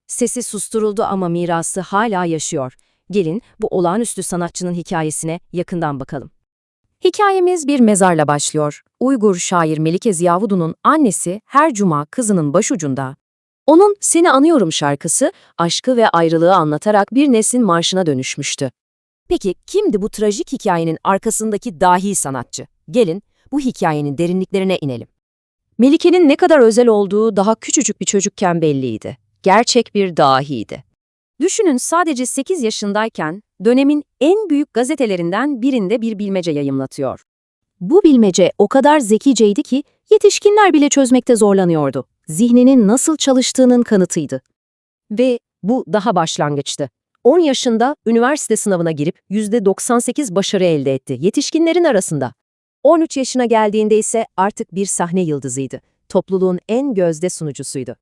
Sesi susturuldu ama mirası hala yaşıyor. Gelin bu olağanüstü sanatçının hikayesine yakından bakalım. Hikayemiz bir mezarla başlıyor. Uygur şair Melike Ziyavudu'nun annesi her cuma kızının başucunda. Onun "Seni Anıyorum" şarkısı, aşkı ve ayrılığı anlatarak bir neslin marşına dönüşmüştü. Peki kimdi bu trajik hikayenin arkasındaki dahi sanatçı? Gelin bu hikayenin derinliklerine inelim. Melike'nin ne kadar özel olduğu daha küçücük bir çocukken belliydi. Gerçek bir dahiydi. Düşünün, sadece 8 yaşındayken dönemin en büyük gazetelerinden birinde bir bilmece yayımlatıyor. Bu bilmece o kadar zekiceydi ki yetişkinler bile çözmekte zorlanıyordu. Zihninin nasıl çalıştığının kanıtıydı. Ve bu daha başlangıçtı. 10 yaşında üniversite sınavına girip %98 başarı elde etti yetişkinlerin arasında. 13 yaşına geldiğinde ise artık bir sahne yıldızıydı. Topluluğun en gözde sunucusuydu.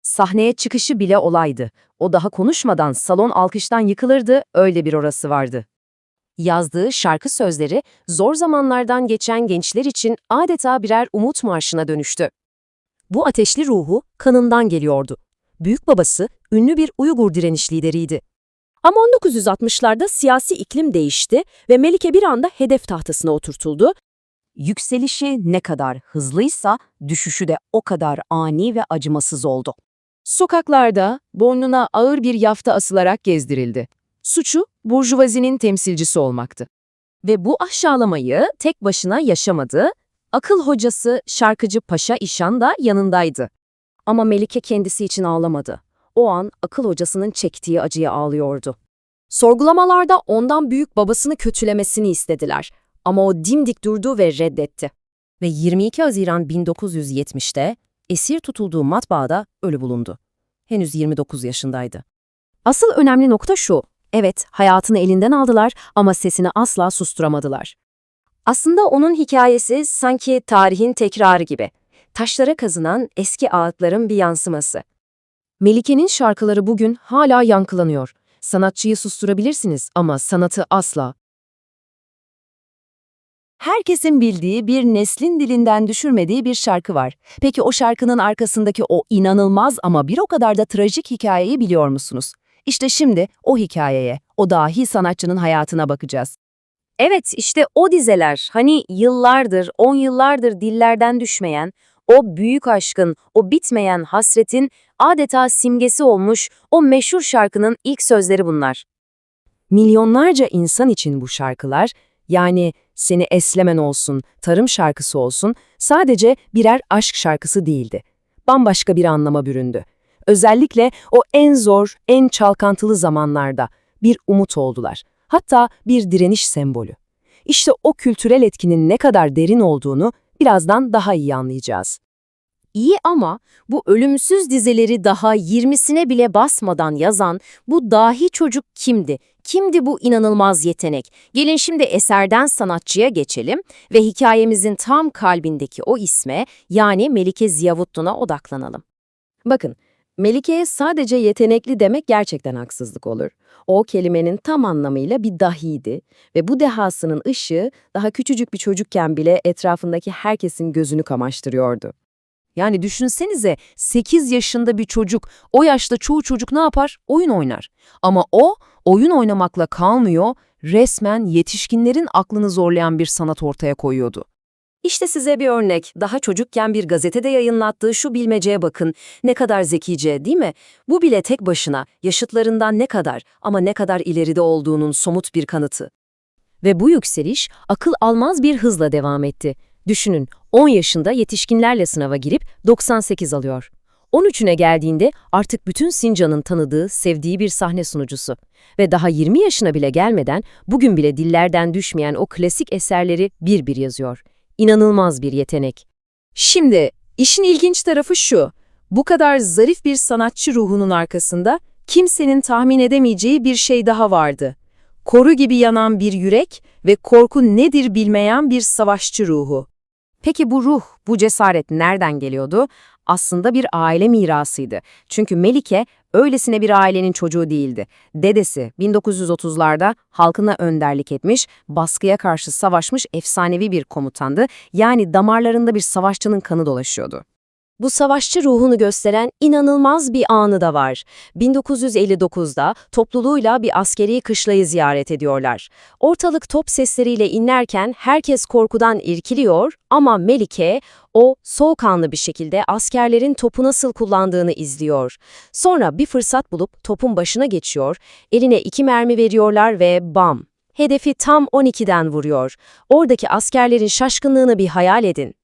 Sahneye çıkışı bile olaydı. O daha konuşmadan salon alkıştan yıkılırdı, öyle bir orası vardı. Yazdığı şarkı sözleri zor zamanlardan geçen gençler için adeta birer umut marşına dönüştü. Bu ateşli ruhu kanından geliyordu. Büyük babası ünlü bir Uygur direniş lideriydi. Ama 1960'larda siyasi iklim değişti ve Melike bir anda hedef tahtasına oturtuldu. Yükselişi ne kadar hızlıysa düşüşü de o kadar ani ve acımasız oldu. Sokaklarda boynuna ağır bir yafta asılarak gezdirildi. Suçu burjuvazinin temsilcisi olmaktı. Ve bu aşağılamayı tek başına yaşamadı. Akıl hocası şarkıcı Paşa İşan da yanındaydı. Ama Melike kendisi için ağlamadı. O an akıl hocasının çektiği acıya ağlıyordu. Sorgulamalarda ondan büyük babasını kötülemesini istediler. Ama o dimdik durdu ve reddetti. Ve 22 Haziran 1970'te esir tutulduğu matbaada ölü bulundu. Henüz 29 yaşındaydı. Asıl önemli nokta şu: evet, hayatını elinden aldılar ama sesini asla susturamadılar. Aslında onun hikayesi sanki tarihin tekrarı gibi. Taşlara kazınan eski ağıtların bir yansıması. Melike'nin şarkıları bugün hala yankılanıyor. Sanatçıyı susturabilirsiniz ama sanatı asla. Herkesin bildiği, bir neslin dilinden düşürmediği bir şarkı var. Peki o şarkının arkasındaki o inanılmaz ama bir o kadar da trajik hikayeyi biliyor musunuz? İşte şimdi o hikayeye, o dahi sanatçının hayatına bakacağız. Evet, işte o dizeler, hani yıllardır, 10 yıllardır dillerden düşmeyen, o büyük aşkın, o bitmeyen hasretin adeta simgesi olmuş o meşhur şarkının ilk sözleri bunlar. Milyonlarca insan için bu şarkılar, yani Seni Eslemen olsun, Tarım şarkısı olsun, sadece birer aşk şarkısı değildi. Bambaşka bir anlama büründü. Özellikle o en zor, en çalkantılı zamanlarda bir umut oldular. Hatta bir direniş sembolü. İşte o kültürel etkinin ne kadar derin olduğunu birazdan daha iyi anlayacağız. İyi ama bu ölümsüz dizeleri daha 20'sine bile basmadan yazan bu dahi çocuk kimdi? Kimdi bu inanılmaz yetenek? Gelin şimdi eserden sanatçıya geçelim ve hikayemizin tam kalbindeki o isme, yani Melike Ziyavuddin'e odaklanalım. Bakın, Melike'ye sadece yetenekli demek gerçekten haksızlık olur. O kelimenin tam anlamıyla bir dahiydi ve bu dehasının ışığı daha küçücük bir çocukken bile etrafındaki herkesin gözünü kamaştırıyordu. Yani düşünsenize, 8 yaşında bir çocuk, o yaşta çoğu çocuk ne yapar? Oyun oynar. Ama o, oyun oynamakla kalmıyor, resmen yetişkinlerin aklını zorlayan bir sanat ortaya koyuyordu. İşte size bir örnek. Daha çocukken bir gazetede yayınlattığı şu bilmeceye bakın. Ne kadar zekice, değil mi? Bu bile tek başına yaşıtlarından ne kadar ama ne kadar ileride olduğunun somut bir kanıtı. Ve bu yükseliş akıl almaz bir hızla devam etti. Düşünün, 10 yaşında yetişkinlerle sınava girip 98 alıyor. 13'üne geldiğinde artık bütün Sincan'ın tanıdığı, sevdiği bir sahne sunucusu. Ve daha 20 yaşına bile gelmeden bugün bile dillerden düşmeyen o klasik eserleri bir bir yazıyor. İnanılmaz bir yetenek. Şimdi işin ilginç tarafı şu: bu kadar zarif bir sanatçı ruhunun arkasında kimsenin tahmin edemeyeceği bir şey daha vardı. Koru gibi yanan bir yürek ve korku nedir bilmeyen bir savaşçı ruhu. Peki bu ruh, bu cesaret nereden geliyordu? Aslında bir aile mirasıydı. Çünkü Melike öylesine bir ailenin çocuğu değildi. Dedesi 1930'larda halkına önderlik etmiş, baskıya karşı savaşmış efsanevi bir komutandı. Yani damarlarında bir savaşçının kanı dolaşıyordu. Bu savaşçı ruhunu gösteren inanılmaz bir anı da var. 1959'da topluluğuyla bir askeri kışlayı ziyaret ediyorlar. Ortalık top sesleriyle inlerken herkes korkudan irkiliyor ama Melike, o soğukkanlı bir şekilde askerlerin topu nasıl kullandığını izliyor. Sonra bir fırsat bulup topun başına geçiyor, eline 2 mermi veriyorlar ve bam! Hedefi tam 12'den vuruyor. Oradaki askerlerin şaşkınlığını bir hayal edin.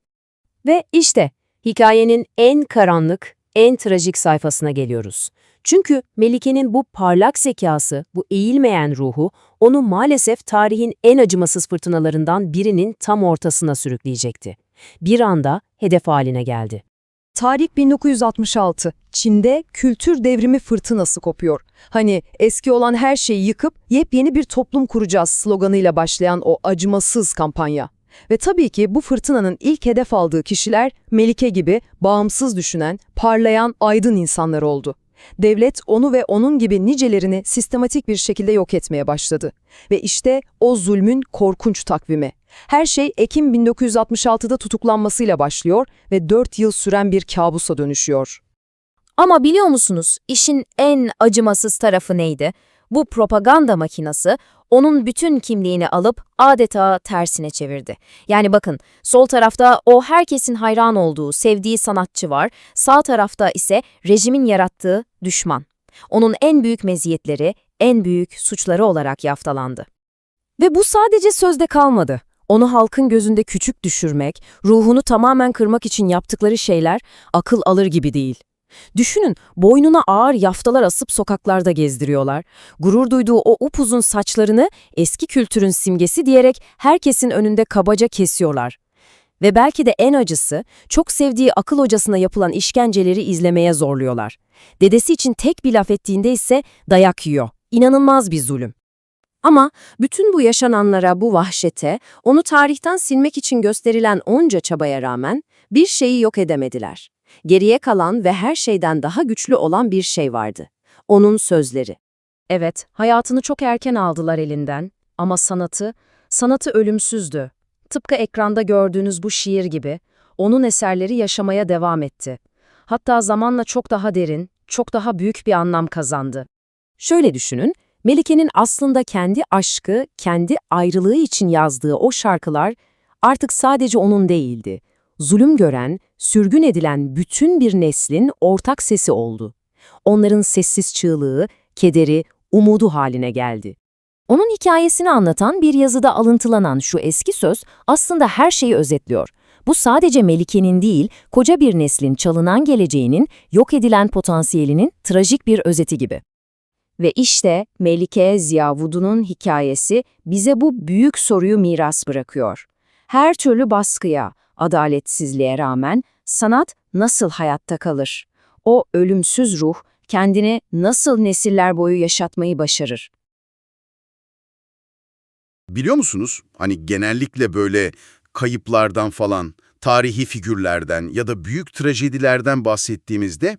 Ve işte hikayenin en karanlık, en trajik sayfasına geliyoruz. Çünkü Melike'nin bu parlak zekası, bu eğilmeyen ruhu onu maalesef tarihin en acımasız fırtınalarından birinin tam ortasına sürükleyecekti. Bir anda hedef haline geldi. Tarih 1966. Çin'de kültür devrimi fırtınası kopuyor. Hani eski olan her şeyi yıkıp yepyeni bir toplum kuracağız sloganıyla başlayan o acımasız kampanya. Ve tabii ki bu fırtınanın ilk hedef aldığı kişiler Melike gibi bağımsız düşünen, parlayan, aydın insanlar oldu. Devlet onu ve onun gibi nicelerini sistematik bir şekilde yok etmeye başladı. Ve işte o zulmün korkunç takvimi. Her şey Ekim 1966'da tutuklanmasıyla başlıyor ve 4 yıl süren bir kabusa dönüşüyor. Ama biliyor musunuz, işin en acımasız tarafı neydi? Bu propaganda makinası onun bütün kimliğini alıp adeta tersine çevirdi. Yani bakın, sol tarafta o herkesin hayran olduğu, sevdiği sanatçı var, sağ tarafta ise rejimin yarattığı düşman. Onun en büyük meziyetleri, en büyük suçları olarak yaftalandı. Ve bu sadece sözde kalmadı. Onu halkın gözünde küçük düşürmek, ruhunu tamamen kırmak için yaptıkları şeyler akıl alır gibi değil. Düşünün, boynuna ağır yaftalar asıp sokaklarda gezdiriyorlar. Gurur duyduğu o upuzun saçlarını eski kültürün simgesi diyerek herkesin önünde kabaca kesiyorlar. Ve belki de en acısı, çok sevdiği akıl hocasına yapılan işkenceleri izlemeye zorluyorlar. Dedesi için tek bir laf ettiğinde ise dayak yiyor. İnanılmaz bir zulüm. Ama bütün bu yaşananlara, bu vahşete, onu tarihten silmek için gösterilen onca çabaya rağmen bir şeyi yok edemediler. Geriye kalan ve her şeyden daha güçlü olan bir şey vardı. Onun sözleri. Evet, hayatını çok erken aldılar elinden ama sanatı ölümsüzdü. Tıpkı ekranda gördüğünüz bu şiir gibi, onun eserleri yaşamaya devam etti. Hatta zamanla çok daha derin, çok daha büyük bir anlam kazandı. Şöyle düşünün, Melike'nin aslında kendi aşkı, kendi ayrılığı için yazdığı o şarkılar artık sadece onun değildi. Zulüm gören, sürgün edilen bütün bir neslin ortak sesi oldu. Onların sessiz çığlığı, kederi, umudu haline geldi. Onun hikayesini anlatan bir yazıda alıntılanan şu eski söz aslında her şeyi özetliyor. Bu sadece Melike'nin değil, koca bir neslin çalınan geleceğinin, yok edilen potansiyelinin trajik bir özeti gibi. Ve işte Melike Ziyavudu'nun hikayesi bize bu büyük soruyu miras bırakıyor. Her türlü baskıya, adaletsizliğe rağmen sanat nasıl hayatta kalır? O ölümsüz ruh kendini nasıl nesiller boyu yaşatmayı başarır? Biliyor musunuz? Hani genellikle böyle kayıplardan falan, tarihi figürlerden ya da büyük trajedilerden bahsettiğimizde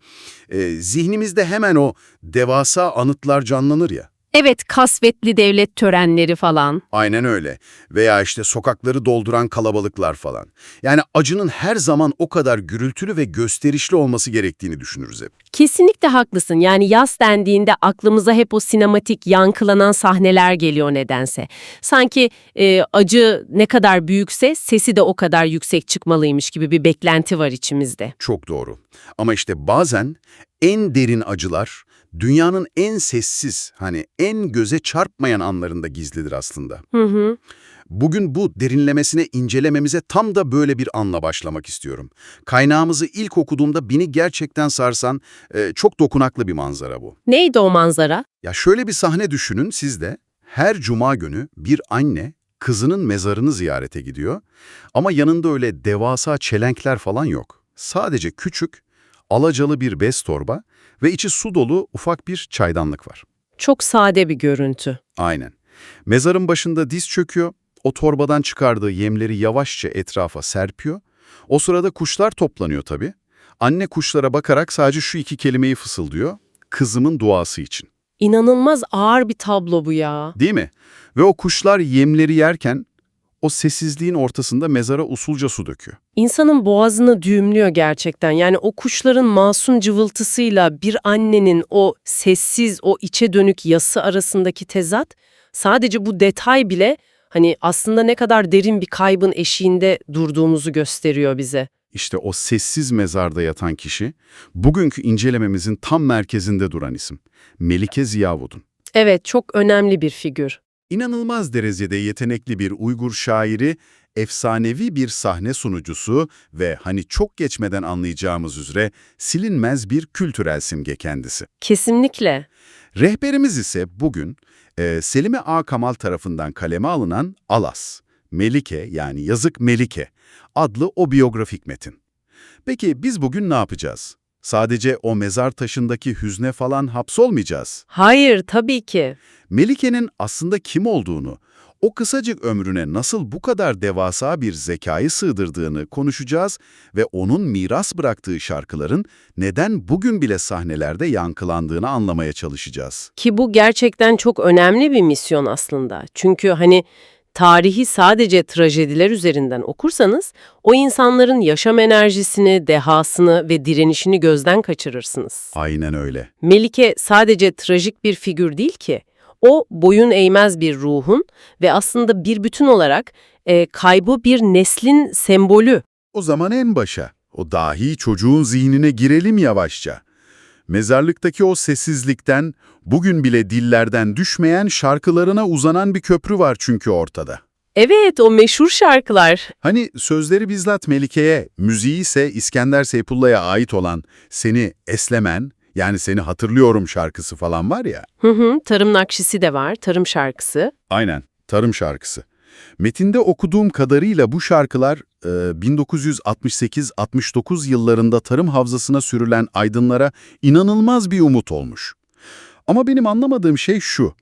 zihnimizde hemen o devasa anıtlar canlanır ya. Evet, kasvetli devlet törenleri falan. Aynen öyle. Veya işte sokakları dolduran kalabalıklar falan. Yani acının her zaman o kadar gürültülü ve gösterişli olması gerektiğini düşünürüz hep. Kesinlikle haklısın. Yani yaz dendiğinde aklımıza hep o sinematik, yankılanan sahneler geliyor nedense. Sanki acı ne kadar büyükse sesi de o kadar yüksek çıkmalıymış gibi bir beklenti var içimizde. Çok doğru. Ama işte bazen en derin acılar dünyanın en sessiz, hani en göze çarpmayan anlarında gizlidir aslında. Bugün bu derinlemesine incelememize tam da böyle bir anla başlamak istiyorum. Kaynağımızı ilk okuduğumda beni gerçekten sarsan çok dokunaklı bir manzara bu. Neydi o manzara? Ya şöyle bir sahne düşünün siz de. Her cuma günü bir anne kızının mezarını ziyarete gidiyor ama yanında öyle devasa çelenkler falan yok. Sadece küçük, alacalı bir bez torba ve içi su dolu ufak bir çaydanlık var. Çok sade bir görüntü. Aynen. Mezarın başında diz çöküyor, o torbadan çıkardığı yemleri yavaşça etrafa serpiyor. O sırada kuşlar toplanıyor tabii. Anne kuşlara bakarak sadece şu 2 kelimeyi fısıldıyor, kızımın duası için. İnanılmaz ağır bir tablo bu ya. Değil mi? Ve o kuşlar yemleri yerken o sessizliğin ortasında mezara usulca su döküyor. İnsanın boğazını düğümlüyor gerçekten. Yani o kuşların masum cıvıltısıyla bir annenin o sessiz, o içe dönük yası arasındaki tezat, sadece bu detay bile hani aslında ne kadar derin bir kaybın eşiğinde durduğumuzu gösteriyor bize. İşte o sessiz mezarda yatan kişi, bugünkü incelememizin tam merkezinde duran isim. Melike Ziyavudun. Evet, çok önemli bir figür. İnanılmaz derecede yetenekli bir Uygur şairi, efsanevi bir sahne sunucusu ve hani çok geçmeden anlayacağımız üzere silinmez bir kültürel simge kendisi. Kesinlikle. Rehberimiz ise bugün Selime A. Kamal tarafından kaleme alınan Alas, Melike yani Yazık Melike adlı o biyografik metin. Peki biz bugün ne yapacağız? Sadece o mezar taşındaki hüzne falan hapsolmayacağız. Hayır, tabii ki. Melike'nin aslında kim olduğunu, o kısacık ömrüne nasıl bu kadar devasa bir zekayı sığdırdığını konuşacağız ve onun miras bıraktığı şarkıların neden bugün bile sahnelerde yankılandığını anlamaya çalışacağız. Ki bu gerçekten çok önemli bir misyon aslında. Çünkü hani tarihi sadece trajediler üzerinden okursanız, o insanların yaşam enerjisini, dehasını ve direnişini gözden kaçırırsınız. Aynen öyle. Melike sadece trajik bir figür değil ki. O boyun eğmez bir ruhun ve aslında bir bütün olarak kaybı bir neslin sembolü. O zaman en başa, o dahi çocuğun zihnine girelim yavaşça. Mezarlıktaki o sessizlikten, bugün bile dillerden düşmeyen şarkılarına uzanan bir köprü var çünkü ortada. Evet, o meşhur şarkılar. Hani sözleri bizzat Melike'ye, müziği ise İskender Seyfullah'a ait olan Seni Eslemen, yani Seni Hatırlıyorum şarkısı falan var ya. Tarım Nakşisi de var, tarım şarkısı. Aynen, tarım şarkısı. Metinde okuduğum kadarıyla bu şarkılar 1968-69 yıllarında tarım havzasına sürülen aydınlara inanılmaz bir umut olmuş. Ama benim anlamadığım şey şu.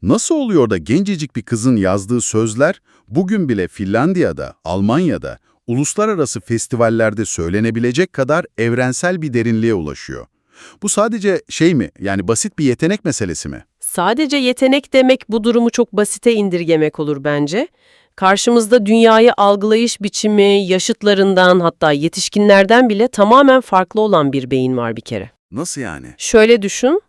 Nasıl oluyor da gencecik bir kızın yazdığı sözler bugün bile Finlandiya'da, Almanya'da, uluslararası festivallerde söylenebilecek kadar evrensel bir derinliğe ulaşıyor? Bu sadece şey mi, yani basit bir yetenek meselesi mi? Sadece yetenek demek bu durumu çok basite indirgemek olur bence. Karşımızda dünyayı algılayış biçimi, yaşıtlarından hatta yetişkinlerden bile tamamen farklı olan bir beyin var bir kere. Nasıl yani? Şöyle düşün,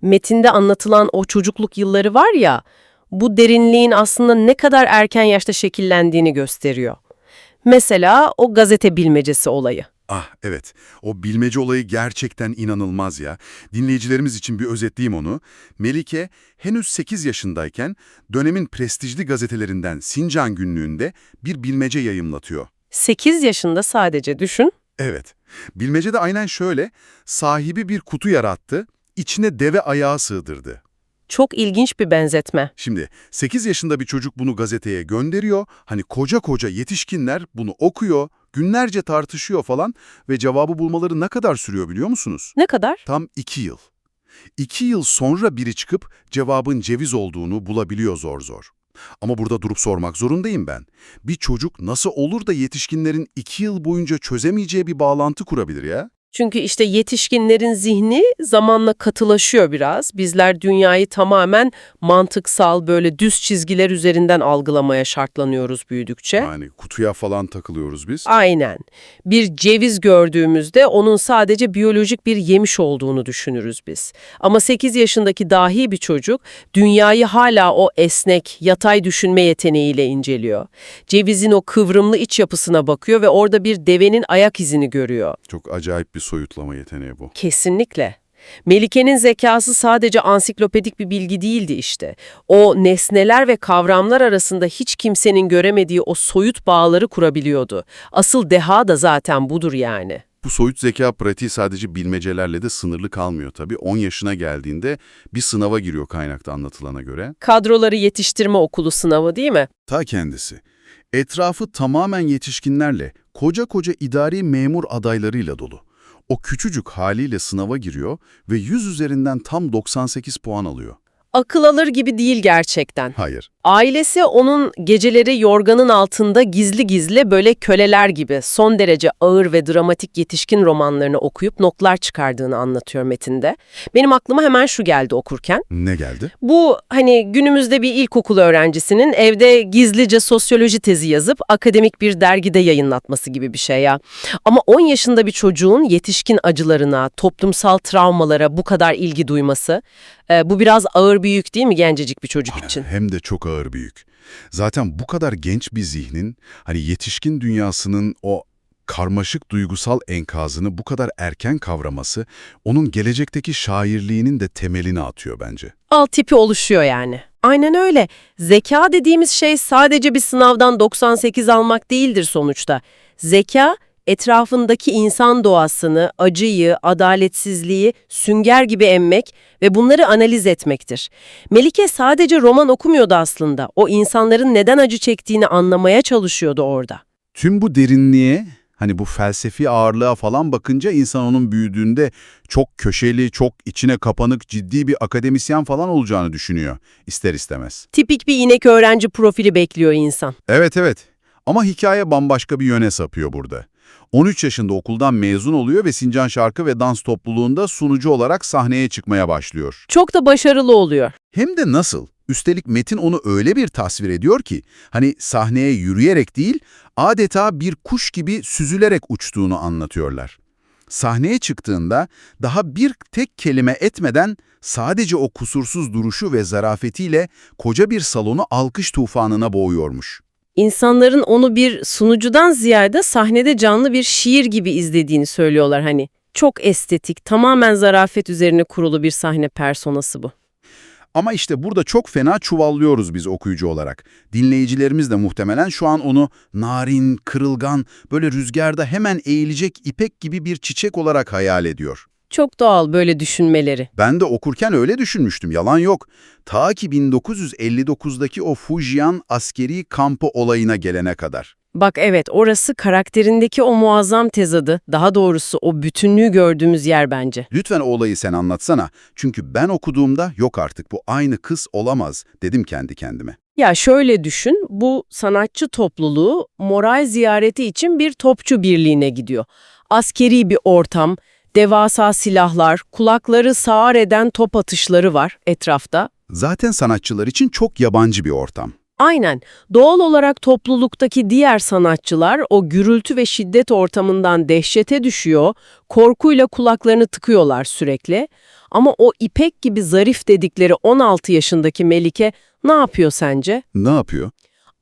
metinde anlatılan o çocukluk yılları var ya, bu derinliğin aslında ne kadar erken yaşta şekillendiğini gösteriyor. Mesela o gazete bilmecesi olayı. Ah evet, o bilmece olayı gerçekten inanılmaz ya. Dinleyicilerimiz için bir özetleyeyim onu. Melike henüz 8 yaşındayken dönemin prestijli gazetelerinden Sincan Günlüğü'nde bir bilmece yayımlatıyor. 8 yaşında sadece düşün. Evet, bilmece de aynen şöyle, sahibi bir kutu yarattı, içine deve ayağı sığdırdı. Çok ilginç bir benzetme. Şimdi 8 yaşında bir çocuk bunu gazeteye gönderiyor, hani koca koca yetişkinler bunu okuyor, günlerce tartışıyor falan ve cevabı bulmaları ne kadar sürüyor biliyor musunuz? Ne kadar? Tam 2 yıl. 2 yıl sonra biri çıkıp cevabın ceviz olduğunu bulabiliyor zor zor. Ama burada durup sormak zorundayım ben. Bir çocuk nasıl olur da yetişkinlerin 2 yıl boyunca çözemeyeceği bir bağlantı kurabilir ya? Çünkü işte yetişkinlerin zihni zamanla katılaşıyor biraz. Bizler dünyayı tamamen mantıksal, böyle düz çizgiler üzerinden algılamaya şartlanıyoruz büyüdükçe. Yani kutuya falan takılıyoruz biz. Aynen. Bir ceviz gördüğümüzde onun sadece biyolojik bir yemiş olduğunu düşünürüz biz. Ama 8 yaşındaki dahi bir çocuk dünyayı hala o esnek, yatay düşünme yeteneğiyle inceliyor. Cevizin o kıvrımlı iç yapısına bakıyor ve orada bir devenin ayak izini görüyor. Çok acayip bir soyutlama yeteneği bu. Kesinlikle. Melike'nin zekası sadece ansiklopedik bir bilgi değildi işte. O nesneler ve kavramlar arasında hiç kimsenin göremediği o soyut bağları kurabiliyordu. Asıl deha da zaten budur yani. Bu soyut zeka pratiği sadece bilmecelerle de sınırlı kalmıyor tabii. 10 yaşına geldiğinde bir sınava giriyor kaynakta anlatılana göre. Kadroları yetiştirme okulu sınavı değil mi? Ta kendisi. Etrafı tamamen yetişkinlerle, koca koca idari memur adaylarıyla dolu. O küçücük haliyle sınava giriyor ve 100 üzerinden tam 98 puan alıyor. Akıl alır gibi değil gerçekten. Hayır. Ailesi onun geceleri yorganın altında gizli gizli böyle köleler gibi son derece ağır ve dramatik yetişkin romanlarını okuyup notlar çıkardığını anlatıyor metinde. Benim aklıma hemen şu geldi okurken. Ne geldi? Bu hani günümüzde bir ilkokul öğrencisinin evde gizlice sosyoloji tezi yazıp akademik bir dergide yayınlatması gibi bir şey ya. Ama 10 yaşında bir çocuğun yetişkin acılarına, toplumsal travmalara bu kadar ilgi duyması, bu biraz ağır bir yük değil mi gencecik bir çocuk için? Hem de çok ağır bir yük. Zaten bu kadar genç bir zihnin, hani yetişkin dünyasının o karmaşık duygusal enkazını bu kadar erken kavraması, onun gelecekteki şairliğinin de temelini atıyor bence. Alt tipi oluşuyor yani. Aynen öyle. Zeka dediğimiz şey sadece bir sınavdan 98 almak değildir sonuçta. Zeka, etrafındaki insan doğasını, acıyı, adaletsizliği sünger gibi emmek ve bunları analiz etmektir. Melike sadece roman okumuyordu aslında. O insanların neden acı çektiğini anlamaya çalışıyordu orada. Tüm bu derinliğe, hani bu felsefi ağırlığa falan bakınca insan onun büyüdüğünde çok köşeli, çok içine kapanık, ciddi bir akademisyen falan olacağını düşünüyor, ister istemez. Tipik bir inek öğrenci profili bekliyor insan. Evet. Ama hikaye bambaşka bir yöne sapıyor burada. 13 yaşında okuldan mezun oluyor ve Sincan Şarkı ve Dans Topluluğu'nda sunucu olarak sahneye çıkmaya başlıyor. Çok da başarılı oluyor. Hem de nasıl? Üstelik metin onu öyle bir tasvir ediyor ki, hani sahneye yürüyerek değil, adeta bir kuş gibi süzülerek uçtuğunu anlatıyorlar. Sahneye çıktığında daha bir tek kelime etmeden sadece o kusursuz duruşu ve zarafetiyle koca bir salonu alkış tufanına boğuyormuş. İnsanların onu bir sunucudan ziyade sahnede canlı bir şiir gibi izlediğini söylüyorlar hani. Çok estetik, tamamen zarafet üzerine kurulu bir sahne personası bu. Ama işte burada çok fena çuvallıyoruz biz okuyucu olarak. Dinleyicilerimiz de muhtemelen şu an onu narin, kırılgan, böyle rüzgarda hemen eğilecek ipek gibi bir çiçek olarak hayal ediyor. Çok doğal böyle düşünmeleri. Ben de okurken öyle düşünmüştüm, yalan yok. Ta ki 1959'daki o Fujian askeri kampı olayına gelene kadar. Bak evet, orası karakterindeki o muazzam tezadı, daha doğrusu o bütünlüğü gördüğümüz yer bence. Lütfen o olayı sen anlatsana. Çünkü ben okuduğumda yok artık bu aynı kız olamaz dedim kendi kendime. Ya şöyle düşün, bu sanatçı topluluğu moral ziyareti için bir topçu birliğine gidiyor. Askeri bir ortam, devasa silahlar, kulakları sağır eden top atışları var etrafta. Zaten sanatçılar için çok yabancı bir ortam. Aynen. Doğal olarak topluluktaki diğer sanatçılar o gürültü ve şiddet ortamından dehşete düşüyor, korkuyla kulaklarını tıkıyorlar sürekli. Ama o İpek gibi zarif dedikleri 16 yaşındaki Melike ne yapıyor sence? Ne yapıyor?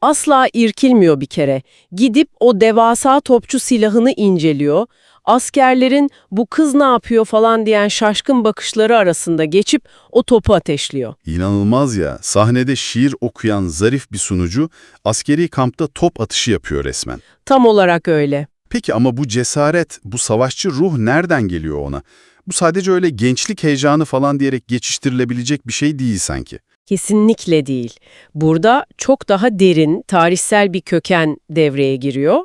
Asla irkilmiyor bir kere. Gidip o devasa topçu silahını inceliyor. Askerlerin bu kız ne yapıyor falan diyen şaşkın bakışları arasında geçip o topu ateşliyor. İnanılmaz ya, sahnede şiir okuyan zarif bir sunucu askeri kampta top atışı yapıyor resmen. Tam olarak öyle. Peki ama bu cesaret, bu savaşçı ruh nereden geliyor ona? Bu sadece öyle gençlik heyecanı falan diyerek geçiştirilebilecek bir şey değil sanki. Kesinlikle değil. Burada çok daha derin, tarihsel bir köken devreye giriyor.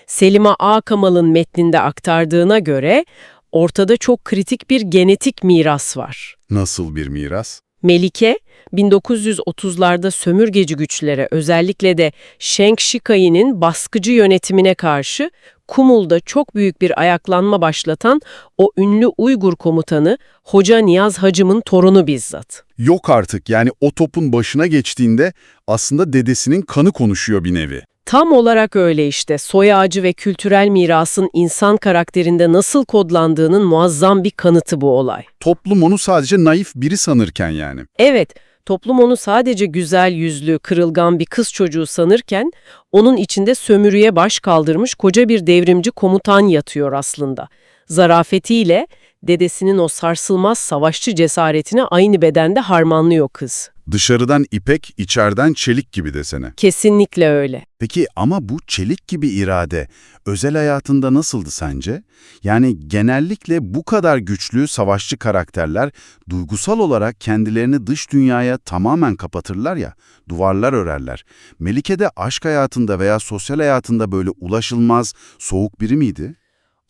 Selima Akamal'ın metninde aktardığına göre ortada çok kritik bir genetik miras var. Nasıl bir miras? Melike, 1930'larda sömürgeci güçlere, özellikle de Şeng Shikai'nin baskıcı yönetimine karşı Kumul'da çok büyük bir ayaklanma başlatan o ünlü Uygur komutanı Hoca Niyaz Hacım'ın torunu bizzat. Yok artık, yani o topun başına geçtiğinde aslında dedesinin kanı konuşuyor bir nevi. Tam olarak öyle işte. Soy ağacı ve kültürel mirasın insan karakterinde nasıl kodlandığının muazzam bir kanıtı bu olay. Toplum onu sadece naif biri sanırken yani. Evet, toplum onu sadece güzel yüzlü, kırılgan bir kız çocuğu sanırken onun içinde sömürüye baş kaldırmış koca bir devrimci komutan yatıyor aslında. Zarafetiyle dedesinin o sarsılmaz savaşçı cesaretini aynı bedende harmanlıyor kız. Dışarıdan ipek, içeriden çelik gibi desene. Kesinlikle öyle. Peki ama bu çelik gibi irade özel hayatında nasıldı sence? Yani genellikle bu kadar güçlü savaşçı karakterler duygusal olarak kendilerini dış dünyaya tamamen kapatırlar ya, duvarlar örerler. Melike de aşk hayatında veya sosyal hayatında böyle ulaşılmaz, soğuk biri miydi?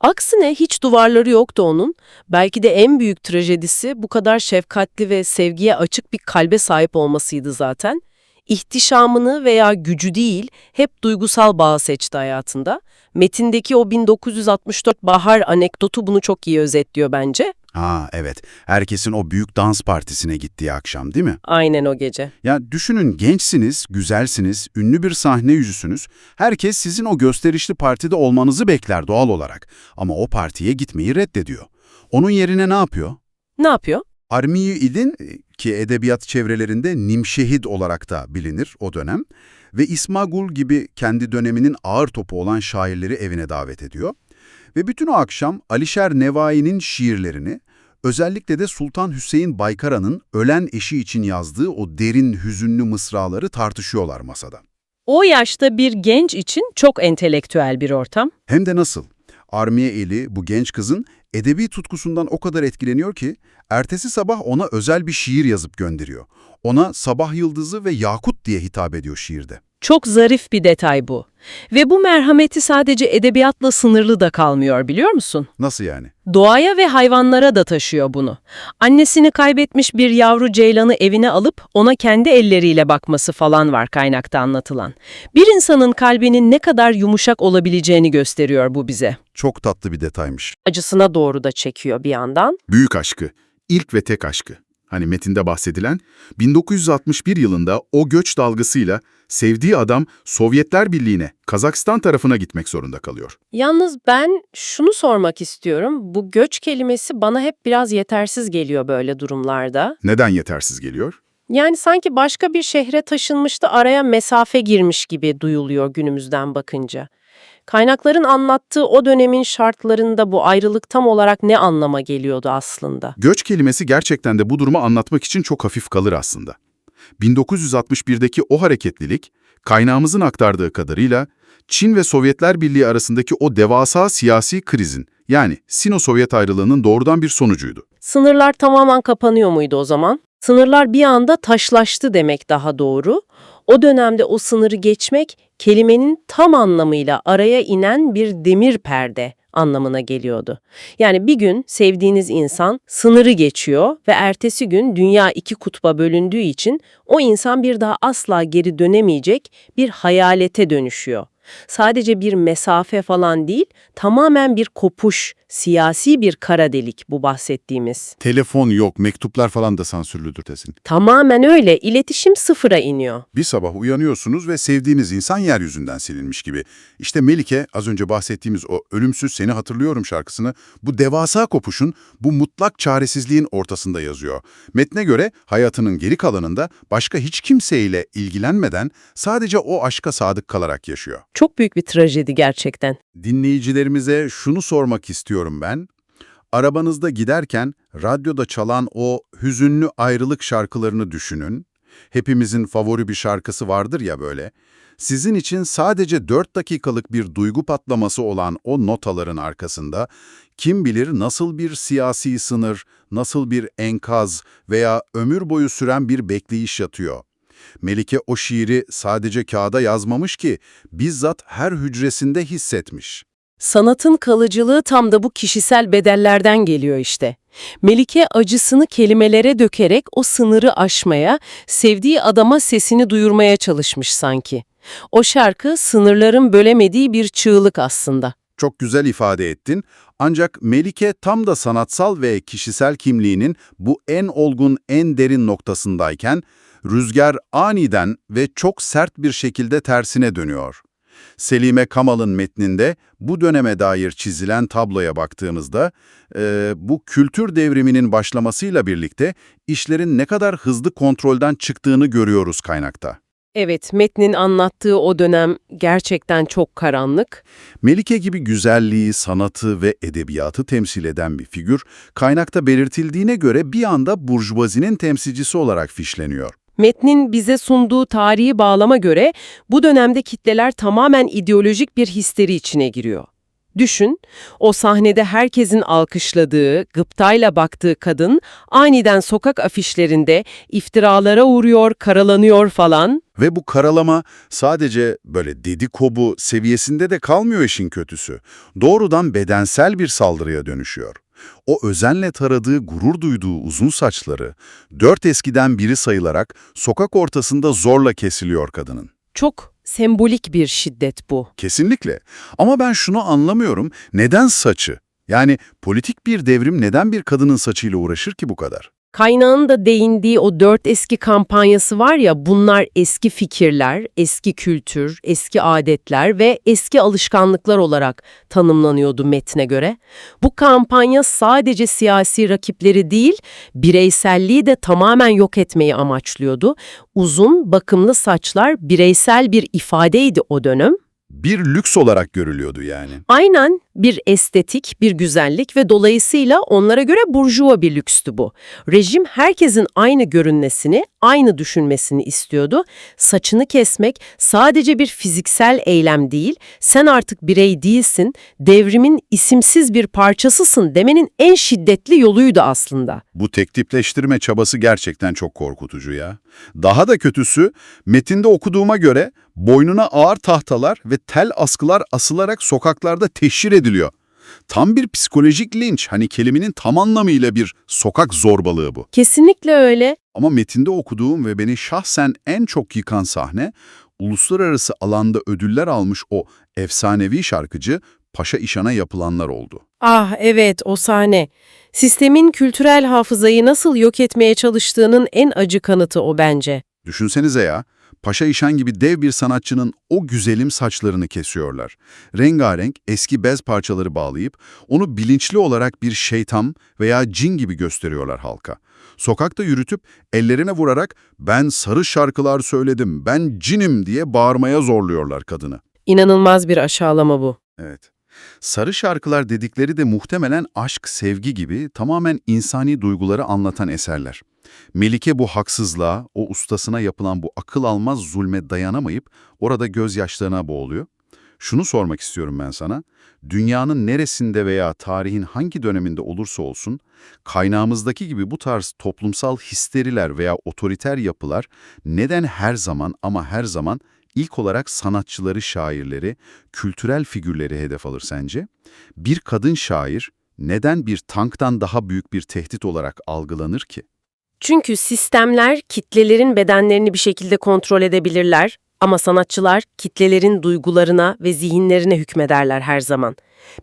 Aksine hiç duvarları yoktu onun. Belki de en büyük trajedisi bu kadar şefkatli ve sevgiye açık bir kalbe sahip olmasıydı zaten. İhtişamını veya gücü değil, hep duygusal bağı seçti hayatında. Metindeki o 1964 bahar anekdotu bunu çok iyi özetliyor bence. Ha evet, herkesin o büyük dans partisine gittiği akşam değil mi? Aynen o gece. Ya düşünün, gençsiniz, güzelsiniz, ünlü bir sahne yüzüsünüz. Herkes sizin o gösterişli partide olmanızı bekler doğal olarak. Ama o partiye gitmeyi reddediyor. Onun yerine ne yapıyor? Ne yapıyor? Armi-i İdin, ki edebiyat çevrelerinde Nimşehid olarak da bilinir o dönem, ve İsmagul gibi kendi döneminin ağır topu olan şairleri evine davet ediyor. Ve bütün o akşam Alişer Nevai'nin şiirlerini, özellikle de Sultan Hüseyin Baykara'nın ölen eşi için yazdığı o derin, hüzünlü mısraları tartışıyorlar masada. O yaşta bir genç için çok entelektüel bir ortam. Hem de nasıl? Armiye Eli bu genç kızın edebi tutkusundan o kadar etkileniyor ki ertesi sabah ona özel bir şiir yazıp gönderiyor. Ona Sabah Yıldızı ve Yakut diye hitap ediyor şiirde. Çok zarif bir detay bu. Ve bu merhameti sadece edebiyatla sınırlı da kalmıyor, biliyor musun? Nasıl yani? Doğaya ve hayvanlara da taşıyor bunu. Annesini kaybetmiş bir yavru ceylanı evine alıp ona kendi elleriyle bakması falan var kaynakta anlatılan. Bir insanın kalbinin ne kadar yumuşak olabileceğini gösteriyor bu bize. Çok tatlı bir detaymış. Acısına doğru da çekiyor bir yandan. Büyük aşkı, ilk ve tek aşkı. Hani metinde bahsedilen, 1961 yılında o göç dalgasıyla sevdiği adam Sovyetler Birliği'ne, Kazakistan tarafına gitmek zorunda kalıyor. Yalnız ben şunu sormak istiyorum. Bu göç kelimesi bana hep biraz yetersiz geliyor böyle durumlarda. Neden yetersiz geliyor? Yani sanki başka bir şehre taşınmış da araya mesafe girmiş gibi duyuluyor günümüzden bakınca. Kaynakların anlattığı o dönemin şartlarında bu ayrılık tam olarak ne anlama geliyordu aslında? Göç kelimesi gerçekten de bu durumu anlatmak için çok hafif kalır aslında. 1961'deki o hareketlilik, kaynağımızın aktardığı kadarıyla Çin ve Sovyetler Birliği arasındaki o devasa siyasi krizin, yani Sino-Sovyet ayrılığının doğrudan bir sonucuydu. Sınırlar tamamen kapanıyor muydu o zaman? Sınırlar bir anda taşlaştı demek daha doğru. O dönemde o sınırı geçmek, kelimenin tam anlamıyla araya inen bir demir perde anlamına geliyordu. Yani bir gün sevdiğiniz insan sınırı geçiyor ve ertesi gün dünya iki kutba bölündüğü için o insan bir daha asla geri dönemeyecek bir hayalete dönüşüyor. Sadece bir mesafe falan değil, tamamen bir kopuş, siyasi bir kara delik bu bahsettiğimiz. Telefon yok, mektuplar falan da sansürlüdür desin. Tamamen öyle, iletişim sıfıra iniyor. Bir sabah uyanıyorsunuz ve sevdiğiniz insan yeryüzünden silinmiş gibi. İşte Melike, az önce bahsettiğimiz o Ölümsüz Seni Hatırlıyorum şarkısını bu devasa kopuşun, bu mutlak çaresizliğin ortasında yazıyor. Metne göre hayatının geri kalanında başka hiç kimseyle ilgilenmeden sadece o aşka sadık kalarak yaşıyor. Çok büyük bir trajedi gerçekten. Dinleyicilerimize şunu sormak istiyorum ben. Arabanızda giderken radyoda çalan o hüzünlü ayrılık şarkılarını düşünün. Hepimizin favori bir şarkısı vardır ya böyle. Sizin için sadece 4 dakikalık bir duygu patlaması olan o notaların arkasında kim bilir nasıl bir siyasi sınır, nasıl bir enkaz veya ömür boyu süren bir bekleyiş yatıyor. Melike o şiiri sadece kağıda yazmamış ki, bizzat her hücresinde hissetmiş. Sanatın kalıcılığı tam da bu kişisel bedellerden geliyor işte. Melike acısını kelimelere dökerek o sınırı aşmaya, sevdiği adama sesini duyurmaya çalışmış sanki. O şarkı sınırların bölemediği bir çığlık aslında. Çok güzel ifade ettin. Ancak Melike tam da sanatsal ve kişisel kimliğinin bu en olgun, en derin noktasındayken, rüzgar aniden ve çok sert bir şekilde tersine dönüyor. Selime Kamal'ın metninde bu döneme dair çizilen tabloya baktığımızda, bu kültür devriminin başlamasıyla birlikte işlerin ne kadar hızlı kontrolden çıktığını görüyoruz kaynakta. Evet, metnin anlattığı o dönem gerçekten çok karanlık. Melike gibi güzelliği, sanatı ve edebiyatı temsil eden bir figür, kaynakta belirtildiğine göre bir anda burjuvazinin temsilcisi olarak fişleniyor. Metnin bize sunduğu tarihi bağlama göre bu dönemde kitleler tamamen ideolojik bir histeri içine giriyor. Düşün, o sahnede herkesin alkışladığı, gıptayla baktığı kadın aniden sokak afişlerinde iftiralara uğruyor, karalanıyor falan. Ve bu karalama sadece böyle dedikodu seviyesinde de kalmıyor işin kötüsü. Doğrudan bedensel bir saldırıya dönüşüyor. O özenle taradığı, gurur duyduğu uzun saçları, 4 eskiden biri sayılarak sokak ortasında zorla kesiliyor kadının. Çok sembolik bir şiddet bu. Kesinlikle. Ama ben şunu anlamıyorum. Neden saçı? Yani politik bir devrim neden bir kadının saçıyla uğraşır ki bu kadar? Kaynağın da değindiği o 4 eski kampanyası var ya, bunlar eski fikirler, eski kültür, eski adetler ve eski alışkanlıklar olarak tanımlanıyordu metne göre. Bu kampanya sadece siyasi rakipleri değil, bireyselliği de tamamen yok etmeyi amaçlıyordu. Uzun, bakımlı saçlar bireysel bir ifadeydi o dönem. Bir lüks olarak görülüyordu yani. Aynen, bir estetik, bir güzellik ve dolayısıyla onlara göre burjuva bir lükstü bu. Rejim herkesin aynı görünmesini, aynı düşünmesini istiyordu. Saçını kesmek sadece bir fiziksel eylem değil, sen artık birey değilsin, devrimin isimsiz bir parçasısın demenin en şiddetli yoluydu aslında. Bu tektipleştirme çabası gerçekten çok korkutucu ya. Daha da kötüsü, metinde okuduğuma göre boynuna ağır tahtalar ve tel askılar asılarak sokaklarda teşhir ediliyor. Tam bir psikolojik linç, hani kelimenin tam anlamıyla bir sokak zorbalığı bu. Kesinlikle öyle. Ama metinde okuduğum ve beni şahsen en çok yıkan sahne, uluslararası alanda ödüller almış o efsanevi şarkıcı Paşa İşan'a yapılanlar oldu. Ah evet, o sahne. Sistemin kültürel hafızayı nasıl yok etmeye çalıştığının en acı kanıtı o bence. Düşünsenize ya, Paşa İşan gibi dev bir sanatçının o güzelim saçlarını kesiyorlar. Rengarenk eski bez parçaları bağlayıp onu bilinçli olarak bir şeytan veya cin gibi gösteriyorlar halka. Sokakta yürütüp ellerine vurarak "Ben sarı şarkılar söyledim, ben cinim" diye bağırmaya zorluyorlar kadını. İnanılmaz bir aşağılama bu. Evet. Sarı şarkılar dedikleri de muhtemelen aşk, sevgi gibi tamamen insani duyguları anlatan eserler. Melike bu haksızlığa, o ustasına yapılan bu akıl almaz zulme dayanamayıp orada gözyaşlarına boğuluyor. Şunu sormak istiyorum ben sana. Dünyanın neresinde veya tarihin hangi döneminde olursa olsun, kaynağımızdaki gibi bu tarz toplumsal histeriler veya otoriter yapılar neden her zaman ama her zaman ilk olarak sanatçıları, şairleri, kültürel figürleri hedef alır sence? Bir kadın şair neden bir tanktan daha büyük bir tehdit olarak algılanır ki? Çünkü sistemler kitlelerin bedenlerini bir şekilde kontrol edebilirler ama sanatçılar kitlelerin duygularına ve zihinlerine hükmederler her zaman.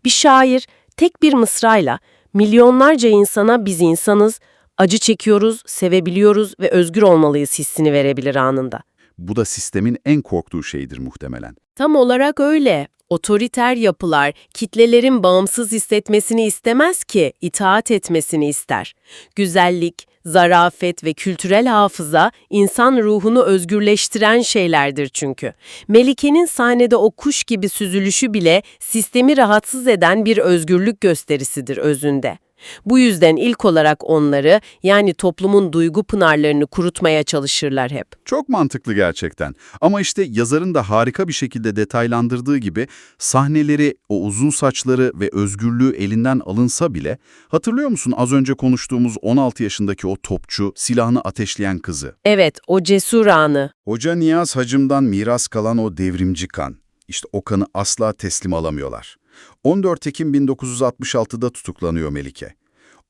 Bir şair tek bir mısrayla milyonlarca insana biz insanız, acı çekiyoruz, sevebiliyoruz ve özgür olmalıyız hissini verebilir anında. Bu da sistemin en korktuğu şeydir muhtemelen. Tam olarak öyle. Otoriter yapılar kitlelerin bağımsız hissetmesini istemez ki, itaat etmesini ister. Güzellik, zarafet ve kültürel hafıza insan ruhunu özgürleştiren şeylerdir çünkü. Melike'nin sahnede o kuş gibi süzülüşü bile sistemi rahatsız eden bir özgürlük gösterisidir özünde. Bu yüzden ilk olarak onları, yani toplumun duygu pınarlarını kurutmaya çalışırlar hep. Çok mantıklı gerçekten. Ama işte yazarın da harika bir şekilde detaylandırdığı gibi sahneleri, o uzun saçları ve özgürlüğü elinden alınsa bile, hatırlıyor musun az önce konuştuğumuz 16 yaşındaki o topçu, silahını ateşleyen kızı? Evet, o cesur anı. Hoca Niyaz Hacım'dan miras kalan o devrimci kan. İşte o kanı asla teslim alamıyorlar. 14 Ekim 1966'da tutuklanıyor Melike.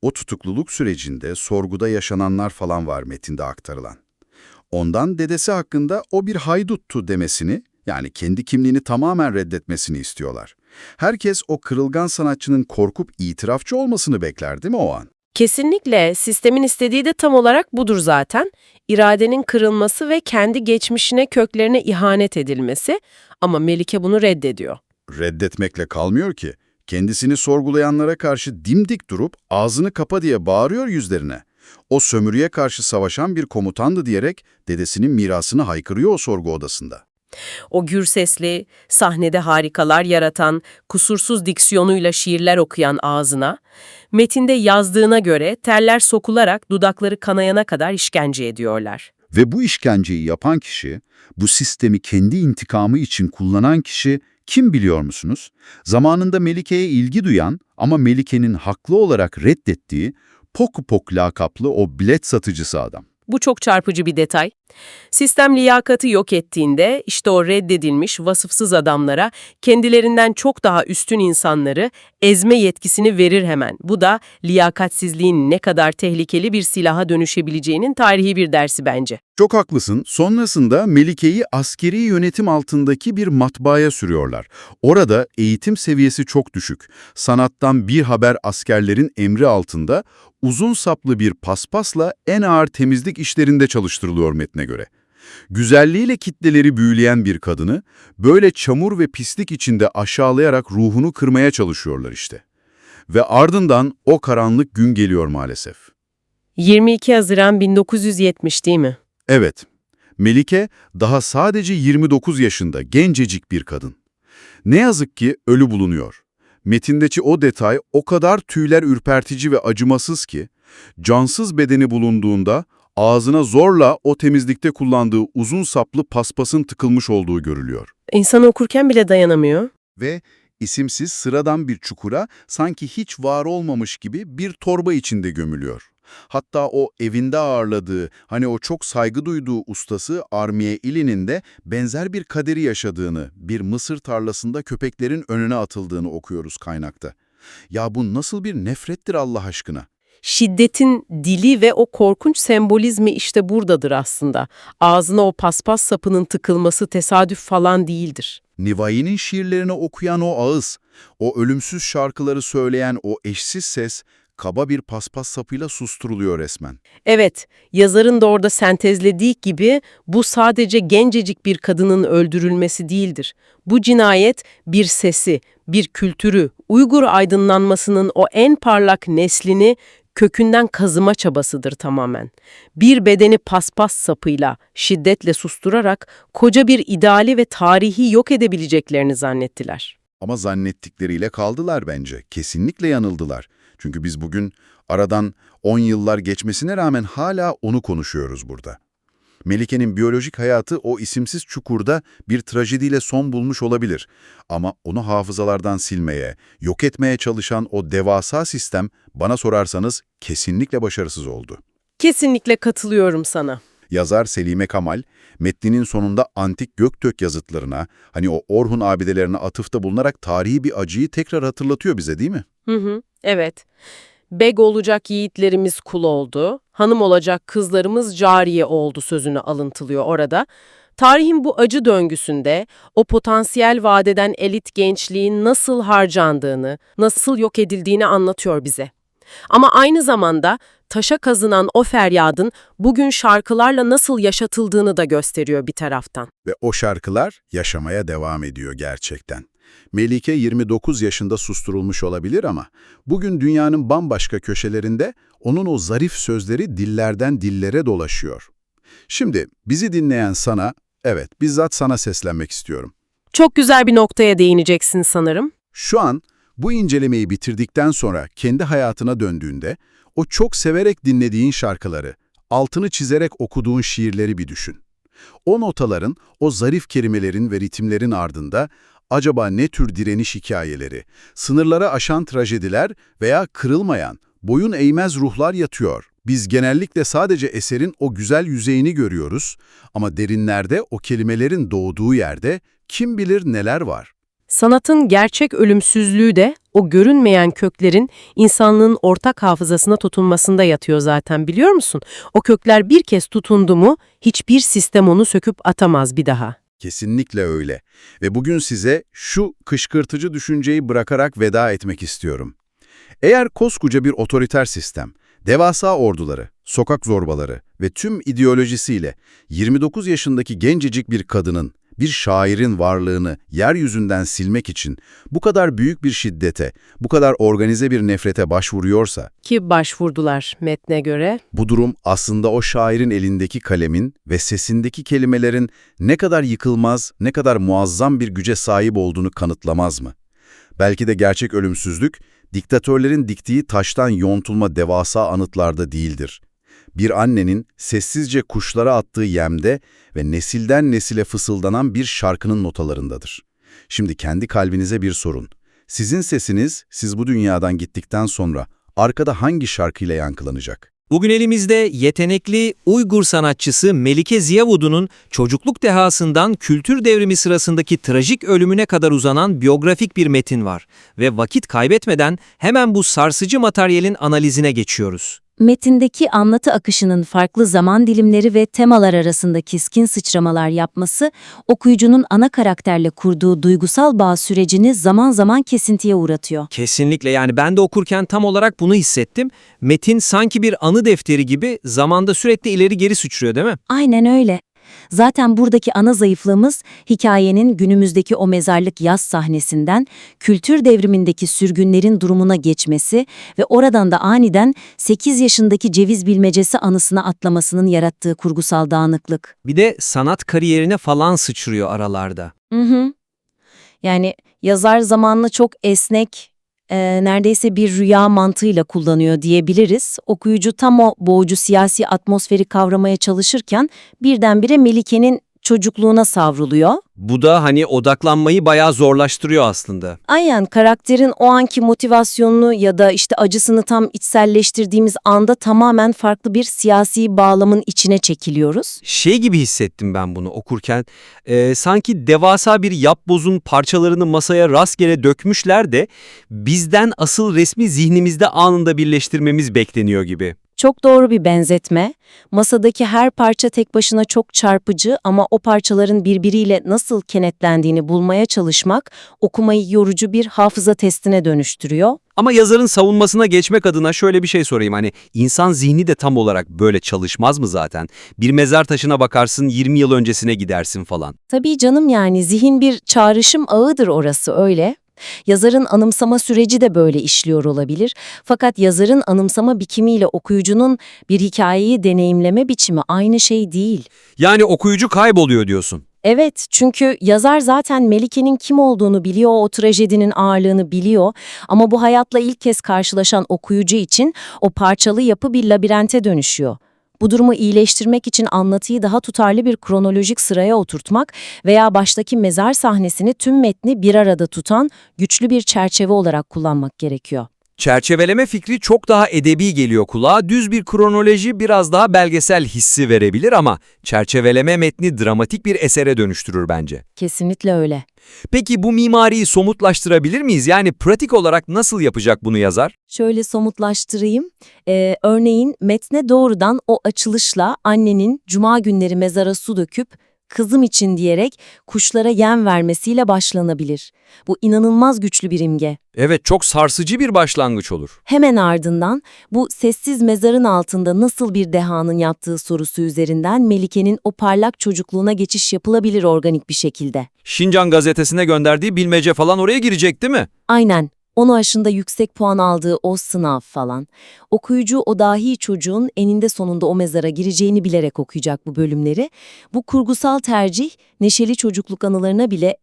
O tutukluluk sürecinde sorguda yaşananlar falan var metinde aktarılan. Ondan dedesi hakkında o bir hayduttu demesini, yani kendi kimliğini tamamen reddetmesini istiyorlar. Herkes o kırılgan sanatçının korkup itirafçı olmasını bekler değil mi o an? Kesinlikle sistemin istediği de tam olarak budur zaten. İradenin kırılması ve kendi geçmişine, köklerine ihanet edilmesi, ama Melike bunu reddediyor. Reddetmekle kalmıyor ki. Kendisini sorgulayanlara karşı dimdik durup ağzını kapa diye bağırıyor yüzlerine. O sömürüye karşı savaşan bir komutandı diyerek dedesinin mirasını haykırıyor o sorgu odasında. O gür sesli, sahnede harikalar yaratan, kusursuz diksiyonuyla şiirler okuyan ağzına, metinde yazdığına göre teller sokularak dudakları kanayana kadar işkence ediyorlar. Ve bu işkenceyi yapan kişi, bu sistemi kendi intikamı için kullanan kişi Kim biliyor musunuz? Zamanında Melike'ye ilgi duyan ama Melike'nin haklı olarak reddettiği Poku Pok lakaplı o bilet satıcısı adam. Bu çok çarpıcı bir detay. Sistem liyakatı yok ettiğinde işte o reddedilmiş vasıfsız adamlara kendilerinden çok daha üstün insanları ezme yetkisini verir hemen. Bu da liyakatsizliğin ne kadar tehlikeli bir silaha dönüşebileceğinin tarihi bir dersi bence. Çok haklısın. Sonrasında Melike'yi askeri yönetim altındaki bir matbaaya sürüyorlar. Orada eğitim seviyesi çok düşük. Sanattan bir haber askerlerin emri altında uzun saplı bir paspasla en ağır temizlik işlerinde çalıştırılıyor metne göre. Güzelliğiyle kitleleri büyüleyen bir kadını böyle çamur ve pislik içinde aşağılayarak ruhunu kırmaya çalışıyorlar işte. Ve ardından o karanlık gün geliyor maalesef. 22 Haziran 1970 değil mi? Evet, Melike daha sadece 29 yaşında gencecik bir kadın. Ne yazık ki ölü bulunuyor. Metindeki o detay o kadar tüyler ürpertici ve acımasız ki, cansız bedeni bulunduğunda ağzına zorla o temizlikte kullandığı uzun saplı paspasın tıkılmış olduğu görülüyor. İnsan okurken bile dayanamıyor. Ve isimsiz sıradan bir çukura sanki hiç var olmamış gibi bir torba içinde gömülüyor. Hatta o evinde ağırladığı, hani o çok saygı duyduğu ustası Armiye İli'nin de benzer bir kaderi yaşadığını, bir mısır tarlasında köpeklerin önüne atıldığını okuyoruz kaynakta. Ya bu nasıl bir nefrettir Allah aşkına? Şiddetin dili ve o korkunç sembolizmi işte buradadır aslında. Ağzına o paspas sapının tıkılması tesadüf falan değildir. Nivai'nin şiirlerini okuyan o ağız, o ölümsüz şarkıları söyleyen o eşsiz ses, kaba bir paspas sapıyla susturuluyor resmen. Evet, yazarın da orada sentezlediği gibi bu sadece gencecik bir kadının öldürülmesi değildir. Bu cinayet bir sesi, bir kültürü, Uygur aydınlanmasının o en parlak neslini kökünden kazıma çabasıdır tamamen. Bir bedeni paspas sapıyla, şiddetle susturarak koca bir ideali ve tarihi yok edebileceklerini zannettiler. Ama zannettikleriyle kaldılar bence. Kesinlikle yanıldılar. Çünkü biz bugün aradan 10 yıllar geçmesine rağmen hala onu konuşuyoruz burada. Melike'nin biyolojik hayatı o isimsiz çukurda bir trajediyle son bulmuş olabilir. Ama onu hafızalardan silmeye, yok etmeye çalışan o devasa sistem bana sorarsanız kesinlikle başarısız oldu. Kesinlikle katılıyorum sana. Yazar Selime Kamal, metninin sonunda antik Göktürk yazıtlarına, hani o Orhun abidelerine atıfta bulunarak tarihi bir acıyı tekrar hatırlatıyor bize değil mi? Evet. Beg olacak yiğitlerimiz kul oldu, hanım olacak kızlarımız cariye oldu sözünü alıntılıyor orada. Tarihin bu acı döngüsünde o potansiyel vadeden elit gençliğin nasıl harcandığını, nasıl yok edildiğini anlatıyor bize. Ama aynı zamanda taşa kazınan o feryadın bugün şarkılarla nasıl yaşatıldığını da gösteriyor bir taraftan. Ve o şarkılar yaşamaya devam ediyor gerçekten. Melike 29 yaşında susturulmuş olabilir ama bugün dünyanın bambaşka köşelerinde onun o zarif sözleri dillerden dillere dolaşıyor. Şimdi bizi dinleyen sana, evet bizzat sana seslenmek istiyorum. Çok güzel bir noktaya değineceksin sanırım. Şu an bu incelemeyi bitirdikten sonra kendi hayatına döndüğünde o çok severek dinlediğin şarkıları, altını çizerek okuduğun şiirleri bir düşün. O notaların, o zarif kelimelerin ve ritimlerin ardında acaba ne tür direniş hikayeleri, sınırları aşan trajediler veya kırılmayan, boyun eğmez ruhlar yatıyor? Biz genellikle sadece eserin o güzel yüzeyini görüyoruz ama derinlerde o kelimelerin doğduğu yerde kim bilir neler var. Sanatın gerçek ölümsüzlüğü de o görünmeyen köklerin insanlığın ortak hafızasına tutunmasında yatıyor zaten biliyor musun? O kökler bir kez tutundu mu hiçbir sistem onu söküp atamaz bir daha. Kesinlikle öyle. Ve bugün size şu kışkırtıcı düşünceyi bırakarak veda etmek istiyorum. Eğer koskoca bir otoriter sistem, devasa orduları, sokak zorbaları ve tüm ideolojisiyle 29 yaşındaki gencecik bir kadının, bir şairin varlığını yeryüzünden silmek için bu kadar büyük bir şiddete, bu kadar organize bir nefrete başvuruyorsa, Ki başvurdular metne göre. bu durum aslında o şairin elindeki kalemin ve sesindeki kelimelerin ne kadar yıkılmaz, ne kadar muazzam bir güce sahip olduğunu kanıtlamaz mı? Belki de gerçek ölümsüzlük, diktatörlerin diktiği taştan yontulma devasa anıtlarda değildir. Bir annenin sessizce kuşlara attığı yemde ve nesilden nesile fısıldanan bir şarkının notalarındadır. Şimdi kendi kalbinize bir sorun. Sizin sesiniz, siz bu dünyadan gittikten sonra arkada hangi şarkıyla yankılanacak? Bugün elimizde yetenekli Uygur sanatçısı Melike Ziyavudu'nun çocukluk dehasından kültür devrimi sırasındaki trajik ölümüne kadar uzanan biyografik bir metin var. Ve vakit kaybetmeden hemen bu sarsıcı materyalin analizine geçiyoruz. Metindeki anlatı akışının farklı zaman dilimleri ve temalar arasında keskin sıçramalar yapması, okuyucunun ana karakterle kurduğu duygusal bağ sürecini zaman zaman kesintiye uğratıyor. Kesinlikle, yani ben de okurken tam olarak bunu hissettim. Metin sanki bir anı defteri gibi zamanda sürekli ileri geri sıçrıyor, değil mi? Aynen öyle. Zaten buradaki ana zayıflığımız hikayenin günümüzdeki o mezarlık yas sahnesinden kültür devrimindeki sürgünlerin durumuna geçmesi ve oradan da aniden 8 yaşındaki ceviz bilmecesi anısına atlamasının yarattığı kurgusal dağınıklık. Bir de sanat kariyerine falan sıçrıyor aralarda. Yani yazar zamanını çok esnek, neredeyse bir rüya mantığıyla kullanıyor diyebiliriz. Okuyucu tam o boğucu siyasi atmosferi kavramaya çalışırken birdenbire Melike'nin çocukluğuna savruluyor. Bu da hani odaklanmayı bayağı zorlaştırıyor aslında. Aynen, karakterin o anki motivasyonunu ya da işte acısını tam içselleştirdiğimiz anda tamamen farklı bir siyasi bağlamın içine çekiliyoruz. Şey gibi hissettim ben bunu okurken, sanki devasa bir yapbozun parçalarını masaya rastgele dökmüşler de bizden asıl resmi zihnimizde anında birleştirmemiz bekleniyor gibi. Çok doğru bir benzetme. Masadaki her parça tek başına çok çarpıcı ama o parçaların birbiriyle nasıl kenetlendiğini bulmaya çalışmak okumayı yorucu bir hafıza testine dönüştürüyor. Ama yazarın savunmasına geçmek adına şöyle bir şey sorayım. Hani insan zihni de tam olarak böyle çalışmaz mı zaten? Bir mezar taşına bakarsın 20 yıl öncesine gidersin falan. Tabii canım, yani zihin bir çağrışım ağıdır, orası öyle. Yazarın anımsama süreci de böyle işliyor olabilir. Fakat yazarın anımsama biçimiyle okuyucunun bir hikayeyi deneyimleme biçimi aynı şey değil. Yani okuyucu kayboluyor diyorsun. Evet, çünkü yazar zaten Melike'nin kim olduğunu biliyor, o trajedinin ağırlığını biliyor. Ama bu hayatla ilk kez karşılaşan okuyucu için o parçalı yapı bir labirente dönüşüyor. Bu durumu iyileştirmek için anlatıyı daha tutarlı bir kronolojik sıraya oturtmak veya baştaki mezar sahnesini tüm metni bir arada tutan güçlü bir çerçeve olarak kullanmak gerekiyor. Çerçeveleme fikri çok daha edebi geliyor kulağa. Düz bir kronoloji biraz daha belgesel hissi verebilir ama çerçeveleme metni dramatik bir esere dönüştürür bence. Kesinlikle öyle. Peki bu mimariyi somutlaştırabilir miyiz? Yani pratik olarak nasıl yapacak bunu yazar? Şöyle somutlaştırayım. Örneğin metne doğrudan o açılışla annenin cuma günleri mezara su döküp kızım için diyerek kuşlara yem vermesiyle başlanabilir. Bu inanılmaz güçlü bir imge. Evet, çok sarsıcı bir başlangıç olur. Hemen ardından bu sessiz mezarın altında nasıl bir dehanın yattığı sorusu üzerinden Melike'nin o parlak çocukluğuna geçiş yapılabilir organik bir şekilde. Şincan gazetesine gönderdiği bilmece falan oraya girecek değil mi? Aynen. 10 aşında yüksek puan aldığı o sınav falan. Okuyucu o dahi çocuğun eninde sonunda o mezara gireceğini bilerek okuyacak bu bölümleri. Bu kurgusal tercih neşeli çocukluk anılarına bile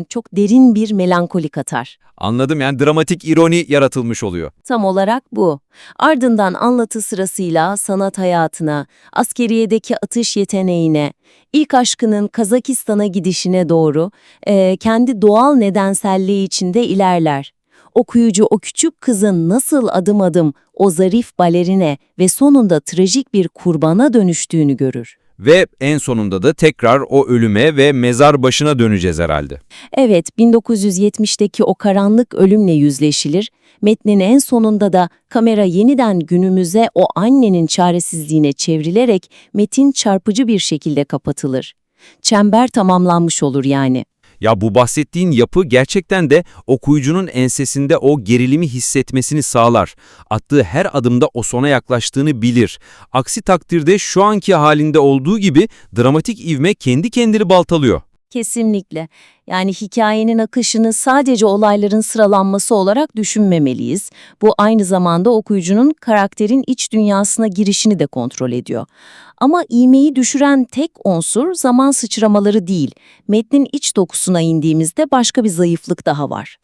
çok derin bir melankoli katar. Anladım, yani dramatik ironi yaratılmış oluyor. Tam olarak bu. Ardından anlatı sırasıyla sanat hayatına, askeriyedeki atış yeteneğine, ilk aşkının Kazakistan'a gidişine doğru kendi doğal nedenselliği içinde ilerler. Okuyucu o küçük kızın nasıl adım adım o zarif balerine ve sonunda trajik bir kurbana dönüştüğünü görür. Ve en sonunda da tekrar o ölüme ve mezar başına döneceğiz herhalde. Evet, 1970'teki o karanlık ölümle yüzleşilir. Metnin en sonunda da kamera yeniden günümüze o annenin çaresizliğine çevrilerek metin çarpıcı bir şekilde kapatılır. Çember tamamlanmış olur yani. Ya bu bahsettiğin yapı gerçekten de okuyucunun ensesinde o gerilimi hissetmesini sağlar. Attığı her adımda o sona yaklaştığını bilir. Aksi takdirde şu anki halinde olduğu gibi dramatik ivme kendi kendini baltalıyor. Kesinlikle. Yani hikayenin akışını sadece olayların sıralanması olarak düşünmemeliyiz. Bu aynı zamanda okuyucunun karakterin iç dünyasına girişini de kontrol ediyor. Ama ivmeyi düşüren tek unsur zaman sıçramaları değil. Metnin iç dokusuna indiğimizde başka bir zayıflık daha var.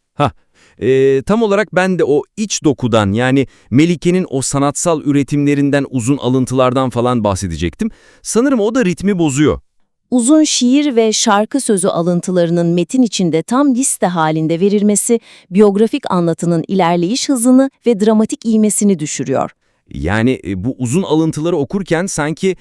Tam olarak ben de o iç dokudan, yani Melike'nin o sanatsal üretimlerinden, uzun alıntılardan falan bahsedecektim. Sanırım o da ritmi bozuyor. Uzun şiir ve şarkı sözü alıntılarının metin içinde tam liste halinde verilmesi, biyografik anlatının ilerleyiş hızını ve dramatik ivmesini düşürüyor. Yani bu uzun alıntıları okurken sanki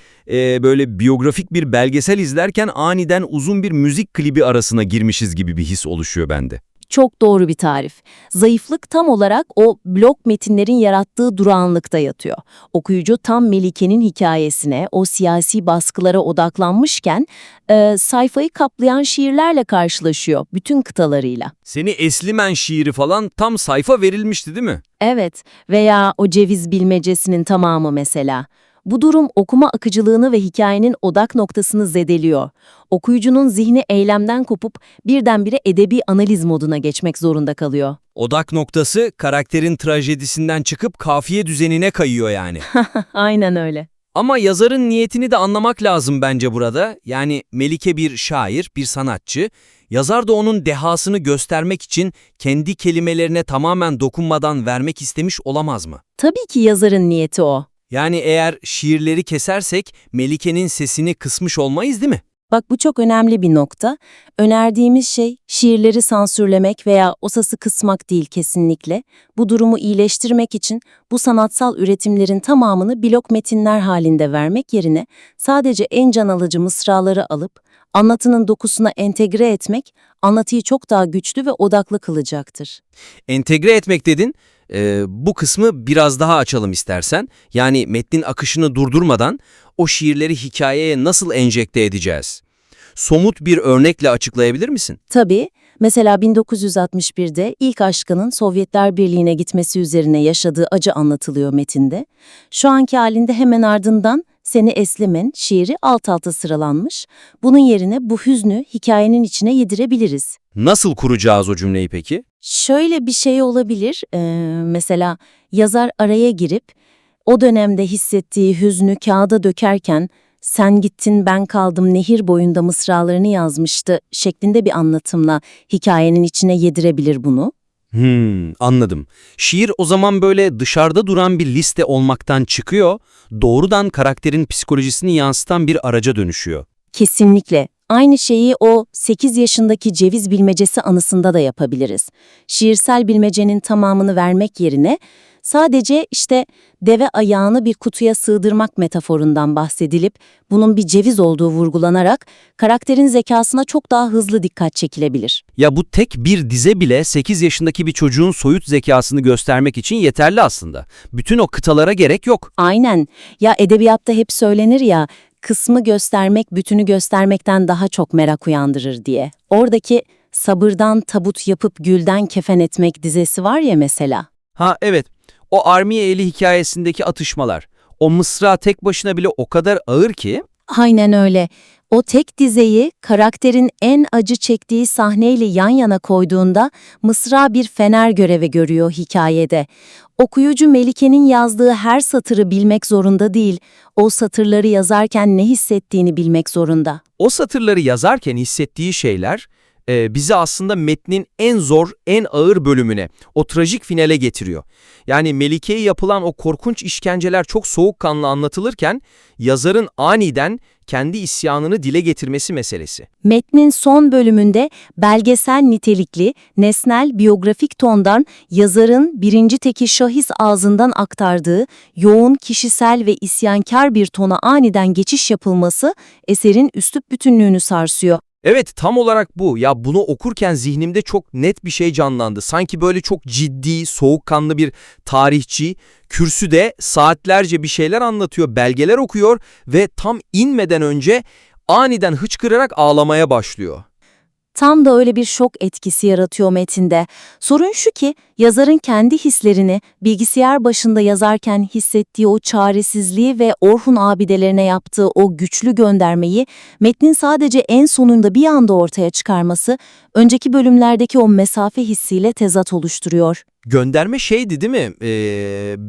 böyle biyografik bir belgesel izlerken aniden uzun bir müzik klibi arasına girmişiz gibi bir his oluşuyor bende. Çok doğru bir tarif. Zayıflık tam olarak o blok metinlerin yarattığı durağanlıkta yatıyor. Okuyucu tam Melike'nin hikayesine, o siyasi baskılara odaklanmışken sayfayı kaplayan şiirlerle karşılaşıyor, bütün kıtalarıyla. Seni Eslimen şiiri falan tam sayfa verilmişti değil mi? Evet, veya o ceviz bilmecesinin tamamı mesela. Bu durum okuma akıcılığını ve hikayenin odak noktasını zedeliyor. Okuyucunun zihni eylemden kopup birdenbire edebi analiz moduna geçmek zorunda kalıyor. Odak noktası karakterin trajedisinden çıkıp kafiye düzenine kayıyor yani. Aynen öyle. Ama yazarın niyetini de anlamak lazım bence burada. Yani Melike bir şair, bir sanatçı. Yazar da onun dehasını göstermek için kendi kelimelerine tamamen dokunmadan vermek istemiş olamaz mı? Tabii ki yazarın niyeti o. Yani eğer şiirleri kesersek Melike'nin sesini kısmış olmayız değil mi? Bak bu çok önemli bir nokta. Önerdiğimiz şey şiirleri sansürlemek veya o sası kısmak değil kesinlikle. Bu durumu iyileştirmek için bu sanatsal üretimlerin tamamını blok metinler halinde vermek yerine sadece en can alıcı mısraları alıp anlatının dokusuna entegre etmek anlatıyı çok daha güçlü ve odaklı kılacaktır. Entegre etmek dedin. Bu kısmı biraz daha açalım istersen. Yani metnin akışını durdurmadan o şiirleri hikayeye nasıl enjekte edeceğiz? Somut bir örnekle açıklayabilir misin? Tabii, mesela 1961'de ilk aşkının Sovyetler Birliği'ne gitmesi üzerine yaşadığı acı anlatılıyor metinde. Şu anki halinde hemen ardından Seni Eslimen şiiri alt alta sıralanmış. Bunun yerine bu hüznü hikayenin içine yedirebiliriz. Nasıl kuracağız o cümleyi peki? Şöyle bir şey olabilir, mesela yazar araya girip o dönemde hissettiği hüznü kağıda dökerken "Sen gittin ben kaldım nehir boyunda" mısralarını yazmıştı şeklinde bir anlatımla hikayenin içine yedirebilir bunu. Anladım. Şiir o zaman böyle dışarıda duran bir liste olmaktan çıkıyor, doğrudan karakterin psikolojisini yansıtan bir araca dönüşüyor. Kesinlikle. Aynı şeyi o 8 yaşındaki ceviz bilmecesi anısında da yapabiliriz. Şiirsel bilmecenin tamamını vermek yerine sadece deve ayağını bir kutuya sığdırmak metaforundan bahsedilip bunun bir ceviz olduğu vurgulanarak karakterin zekasına çok daha hızlı dikkat çekilebilir. Ya bu tek bir dize bile 8 yaşındaki bir çocuğun soyut zekasını göstermek için yeterli aslında. Bütün o kıtalara gerek yok. Aynen. Ya edebiyatta hep söylenir ya, kısmı göstermek bütünü göstermekten daha çok merak uyandırır diye. Oradaki sabırdan tabut yapıp gülden kefen etmek dizesi var ya mesela. Ha evet, o Armiyeli hikayesindeki atışmalar. O mısra tek başına bile o kadar ağır ki. Aynen öyle. O tek dizeyi karakterin en acı çektiği sahneyle yan yana koyduğunda mısra bir fener görevi görüyor hikayede. Okuyucu Melike'nin yazdığı her satırı bilmek zorunda değil, o satırları yazarken ne hissettiğini bilmek zorunda. O satırları yazarken hissettiği şeyler bizi aslında metnin en zor, en ağır bölümüne, o trajik finale getiriyor. Yani Melike'ye yapılan o korkunç işkenceler çok soğukkanlı anlatılırken yazarın aniden kendi isyanını dile getirmesi meselesi. Metnin son bölümünde belgesel nitelikli, nesnel biyografik tondan yazarın birinci teki şahıs ağzından aktardığı yoğun, kişisel ve isyankar bir tona aniden geçiş yapılması eserin üslup bütünlüğünü sarsıyor. Evet, tam olarak bu. Ya bunu okurken zihnimde çok net bir şey canlandı. Sanki böyle çok ciddi, soğukkanlı bir tarihçi kürsüde saatlerce bir şeyler anlatıyor, belgeler okuyor ve tam inmeden önce aniden hıçkırarak ağlamaya başlıyor. Tam da öyle bir şok etkisi yaratıyor metinde. Sorun şu ki yazarın kendi hislerini bilgisayar başında yazarken hissettiği o çaresizliği ve Orhun abidelerine yaptığı o güçlü göndermeyi metnin sadece en sonunda bir anda ortaya çıkarması önceki bölümlerdeki o mesafe hissiyle tezat oluşturuyor. Gönderme şeydi değil mi?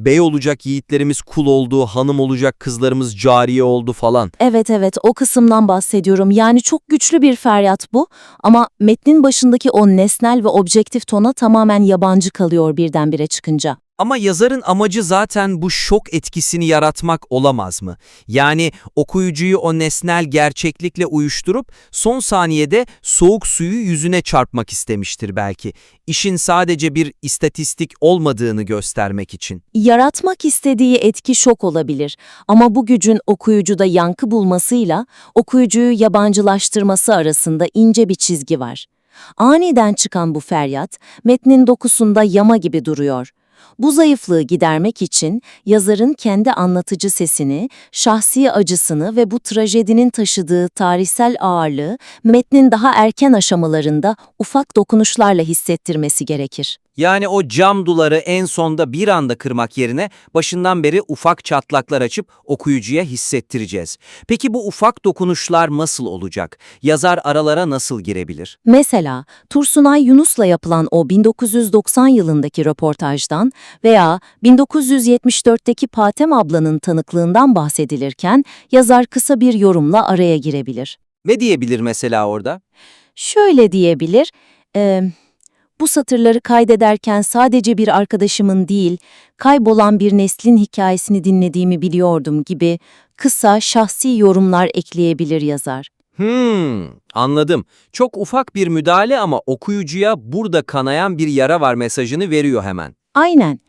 Bey olacak yiğitlerimiz kul oldu, hanım olacak kızlarımız cariye oldu falan. Evet, o kısımdan bahsediyorum. Yani çok güçlü bir feryat bu ama metnin başındaki o nesnel ve objektif tona tamamen yabancı kalıyor birdenbire çıkınca. Ama yazarın amacı zaten bu şok etkisini yaratmak olamaz mı? Yani okuyucuyu o nesnel gerçeklikle uyuşturup son saniyede soğuk suyu yüzüne çarpmak istemiştir belki. İşin sadece bir istatistik olmadığını göstermek için. Yaratmak istediği etki şok olabilir ama bu gücün okuyucuda yankı bulmasıyla okuyucuyu yabancılaştırması arasında ince bir çizgi var. Aniden çıkan bu feryat, metnin dokusunda yama gibi duruyor. Bu zayıflığı gidermek için yazarın kendi anlatıcı sesini, şahsi acısını ve bu trajedinin taşıdığı tarihsel ağırlığı metnin daha erken aşamalarında ufak dokunuşlarla hissettirmesi gerekir. Yani o cam duvarı en sonda bir anda kırmak yerine başından beri ufak çatlaklar açıp okuyucuya hissettireceğiz. Peki bu ufak dokunuşlar nasıl olacak? Yazar aralara nasıl girebilir? Mesela Tursunay Yunus'la yapılan o 1990 yılındaki röportajdan veya 1974'teki Patem ablanın tanıklığından bahsedilirken yazar kısa bir yorumla araya girebilir. Ne diyebilir mesela orada? Şöyle diyebilir, bu satırları kaydederken sadece bir arkadaşımın değil, kaybolan bir neslin hikayesini dinlediğimi biliyordum gibi kısa, şahsi yorumlar ekleyebilir yazar. Anladım. Çok ufak bir müdahale ama okuyucuya burada kanayan bir yara var mesajını veriyor hemen. Aynen.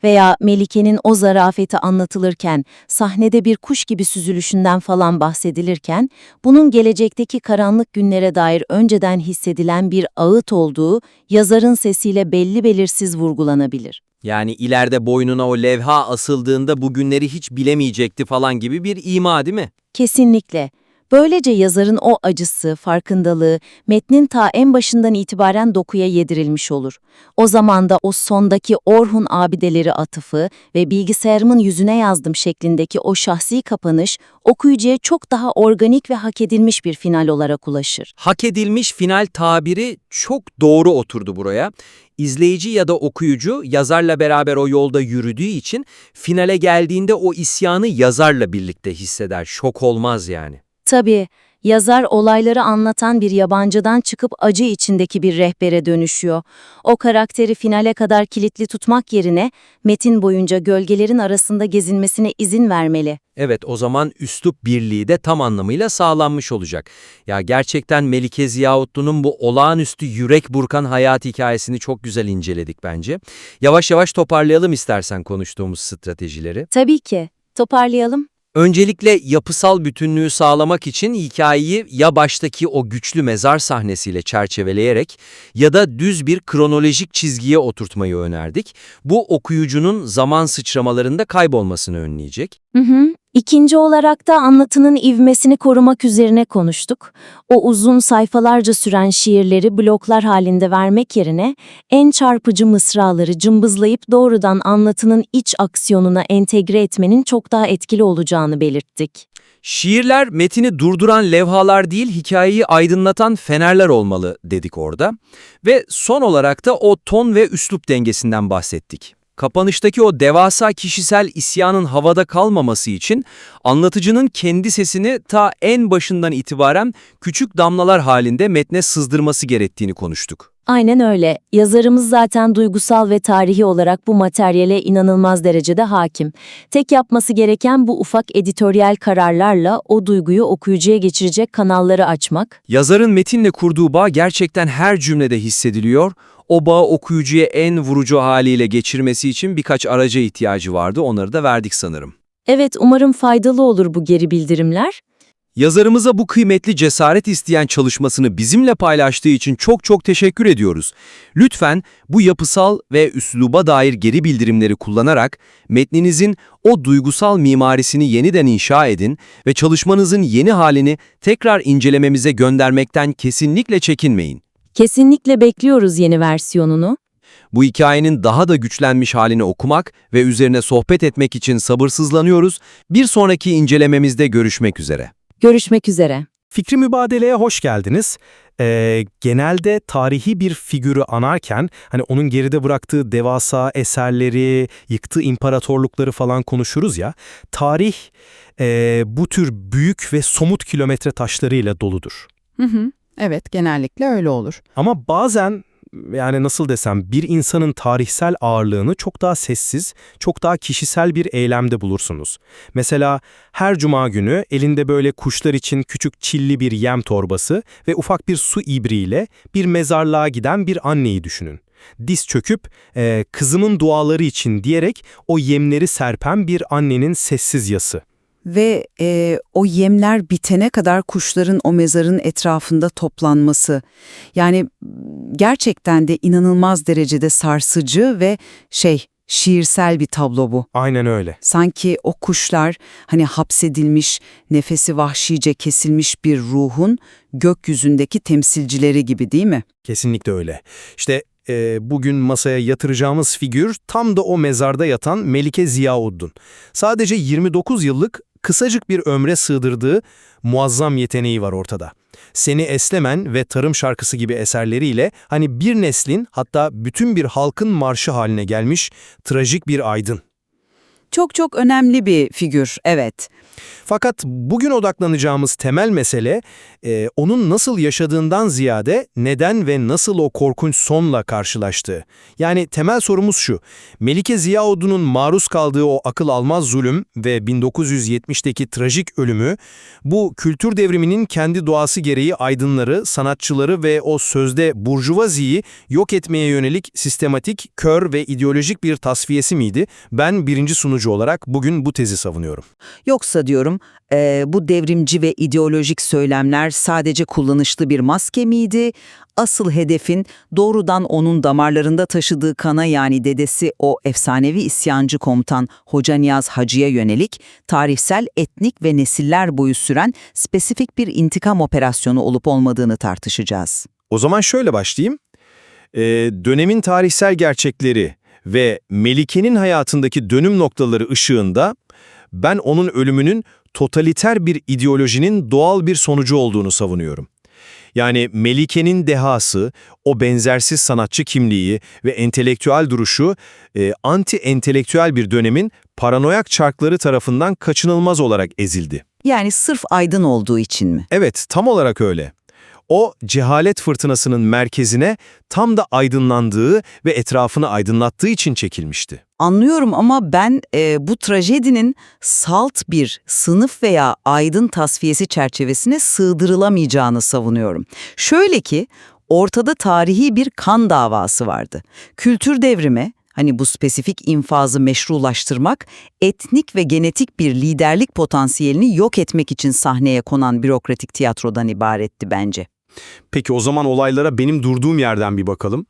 Veya Melike'nin o zarafeti anlatılırken, sahnede bir kuş gibi süzülüşünden falan bahsedilirken, bunun gelecekteki karanlık günlere dair önceden hissedilen bir ağıt olduğu yazarın sesiyle belli belirsiz vurgulanabilir. Yani ileride boynuna o levha asıldığında bu günleri hiç bilemeyecekti falan gibi bir ima değil mi? Kesinlikle. Böylece yazarın o acısı, farkındalığı, metnin ta en başından itibaren dokuya yedirilmiş olur. O zaman da o sondaki Orhun abideleri atıfı ve bilgisayarımın yüzüne yazdım şeklindeki o şahsi kapanış, okuyucuya çok daha organik ve hak edilmiş bir final olarak ulaşır. Hak edilmiş final tabiri çok doğru oturdu buraya. İzleyici ya da okuyucu yazarla beraber o yolda yürüdüğü için finale geldiğinde o isyanı yazarla birlikte hisseder. Şok olmaz yani. Tabii, yazar olayları anlatan bir yabancıdan çıkıp acı içindeki bir rehbere dönüşüyor. O karakteri finale kadar kilitli tutmak yerine metin boyunca gölgelerin arasında gezinmesine izin vermeli. Evet, o zaman üslup birliği de tam anlamıyla sağlanmış olacak. Ya gerçekten Melike Ziyautlu'nun bu olağanüstü yürek burkan hayat hikayesini çok güzel inceledik bence. Yavaş yavaş toparlayalım istersen konuştuğumuz stratejileri. Tabii ki. Toparlayalım. Öncelikle yapısal bütünlüğü sağlamak için hikayeyi ya baştaki o güçlü mezar sahnesiyle çerçeveleyerek ya da düz bir kronolojik çizgiye oturtmayı önerdik. Bu okuyucunun zaman sıçramalarında kaybolmasını önleyecek. İkinci olarak da anlatının ivmesini korumak üzerine konuştuk. O uzun sayfalarca süren şiirleri bloklar halinde vermek yerine en çarpıcı mısraları cımbızlayıp doğrudan anlatının iç aksiyonuna entegre etmenin çok daha etkili olacağını belirttik. Şiirler metini durduran levhalar değil, hikayeyi aydınlatan fenerler olmalı dedik orada. Ve son olarak da o ton ve üslup dengesinden bahsettik. Kapanıştaki o devasa kişisel isyanın havada kalmaması için anlatıcının kendi sesini ta en başından itibaren küçük damlalar halinde metne sızdırması gerektiğini konuştuk. Aynen öyle. Yazarımız zaten duygusal ve tarihi olarak bu materyale inanılmaz derecede hakim. Tek yapması gereken bu ufak editoryal kararlarla o duyguyu okuyucuya geçirecek kanalları açmak. Yazarın metinle kurduğu bağ gerçekten her cümlede hissediliyor. O bağı okuyucuya en vurucu haliyle geçirmesi için birkaç araca ihtiyacı vardı, onları da verdik sanırım. Evet, umarım faydalı olur bu geri bildirimler. Yazarımıza bu kıymetli cesaret isteyen çalışmasını bizimle paylaştığı için çok teşekkür ediyoruz. Lütfen bu yapısal ve üsluba dair geri bildirimleri kullanarak metninizin o duygusal mimarisini yeniden inşa edin ve çalışmanızın yeni halini tekrar incelememize göndermekten kesinlikle çekinmeyin. Kesinlikle bekliyoruz yeni versiyonunu. Bu hikayenin daha da güçlenmiş halini okumak ve üzerine sohbet etmek için sabırsızlanıyoruz. Bir sonraki incelememizde görüşmek üzere. Görüşmek üzere. Fikri Mübadele'ye hoş geldiniz. Genelde tarihi bir figürü anarken hani onun geride bıraktığı devasa eserleri, yıktığı imparatorlukları falan konuşuruz ya. Tarih bu tür büyük ve somut kilometre taşlarıyla doludur. Evet, genellikle öyle olur. Ama bazen yani nasıl desem, bir insanın tarihsel ağırlığını çok daha sessiz, çok daha kişisel bir eylemde bulursunuz. Mesela her cuma günü elinde böyle kuşlar için küçük çilli bir yem torbası ve ufak bir su ibriğiyle bir mezarlığa giden bir anneyi düşünün. Diz çöküp kızımın duaları için diyerek o yemleri serpen bir annenin sessiz yası. Ve o yemler bitene kadar kuşların o mezarın etrafında toplanması. Yani gerçekten de inanılmaz derecede sarsıcı ve şiirsel bir tablo bu. Aynen öyle. Sanki o kuşlar hani hapsedilmiş, nefesi vahşice kesilmiş bir ruhun gökyüzündeki temsilcileri gibi, değil mi? Kesinlikle öyle. İşte bugün masaya yatıracağımız figür tam da o mezarda yatan Melike Ziauddin. Sadece 29 yıllık kısacık bir ömre sığdırdığı muazzam yeteneği var ortada. Seni Eslemen ve Tarım Şarkısı gibi eserleriyle hani bir neslin, hatta bütün bir halkın marşı haline gelmiş trajik bir aydın. Çok çok önemli bir figür, evet. Fakat bugün odaklanacağımız temel mesele onun nasıl yaşadığından ziyade neden ve nasıl o korkunç sonla karşılaştığı. Yani temel sorumuz şu: Melike Ziauddin'in maruz kaldığı o akıl almaz zulüm ve 1970'teki trajik ölümü, bu kültür devriminin kendi doğası gereği aydınları, sanatçıları ve o sözde burjuvaziyi yok etmeye yönelik sistematik, kör ve ideolojik bir tasfiyesi miydi? Ben birinci sunucu olarak bugün bu tezi savunuyorum. Yoksa diyorum, bu devrimci ve ideolojik söylemler sadece kullanışlı bir maske miydi? Asıl hedefin doğrudan onun damarlarında taşıdığı kana, yani dedesi o efsanevi isyancı komutan Hoca Niyaz Hacı'ya yönelik tarihsel, etnik ve nesiller boyu süren spesifik bir intikam operasyonu olup olmadığını tartışacağız. O zaman şöyle başlayayım. Dönemin tarihsel gerçekleri ve Melike'nin hayatındaki dönüm noktaları ışığında ben onun ölümünün totaliter bir ideolojinin doğal bir sonucu olduğunu savunuyorum. Yani Melike'nin dehası, o benzersiz sanatçı kimliği ve entelektüel duruşu, anti-entelektüel bir dönemin paranoyak çarkları tarafından kaçınılmaz olarak ezildi. Yani sırf aydın olduğu için mi? Evet, tam olarak öyle. O cehalet fırtınasının merkezine tam da aydınlandığı ve etrafını aydınlattığı için çekilmişti. Anlıyorum ama ben bu trajedinin salt bir sınıf veya aydın tasfiyesi çerçevesine sığdırılamayacağını savunuyorum. Şöyle ki, ortada tarihi bir kan davası vardı. Kültür devrimi, hani bu spesifik infazı meşrulaştırmak, etnik ve genetik bir liderlik potansiyelini yok etmek için sahneye konan bürokratik tiyatrodan ibaretti bence. Peki o zaman olaylara benim durduğum yerden bir bakalım.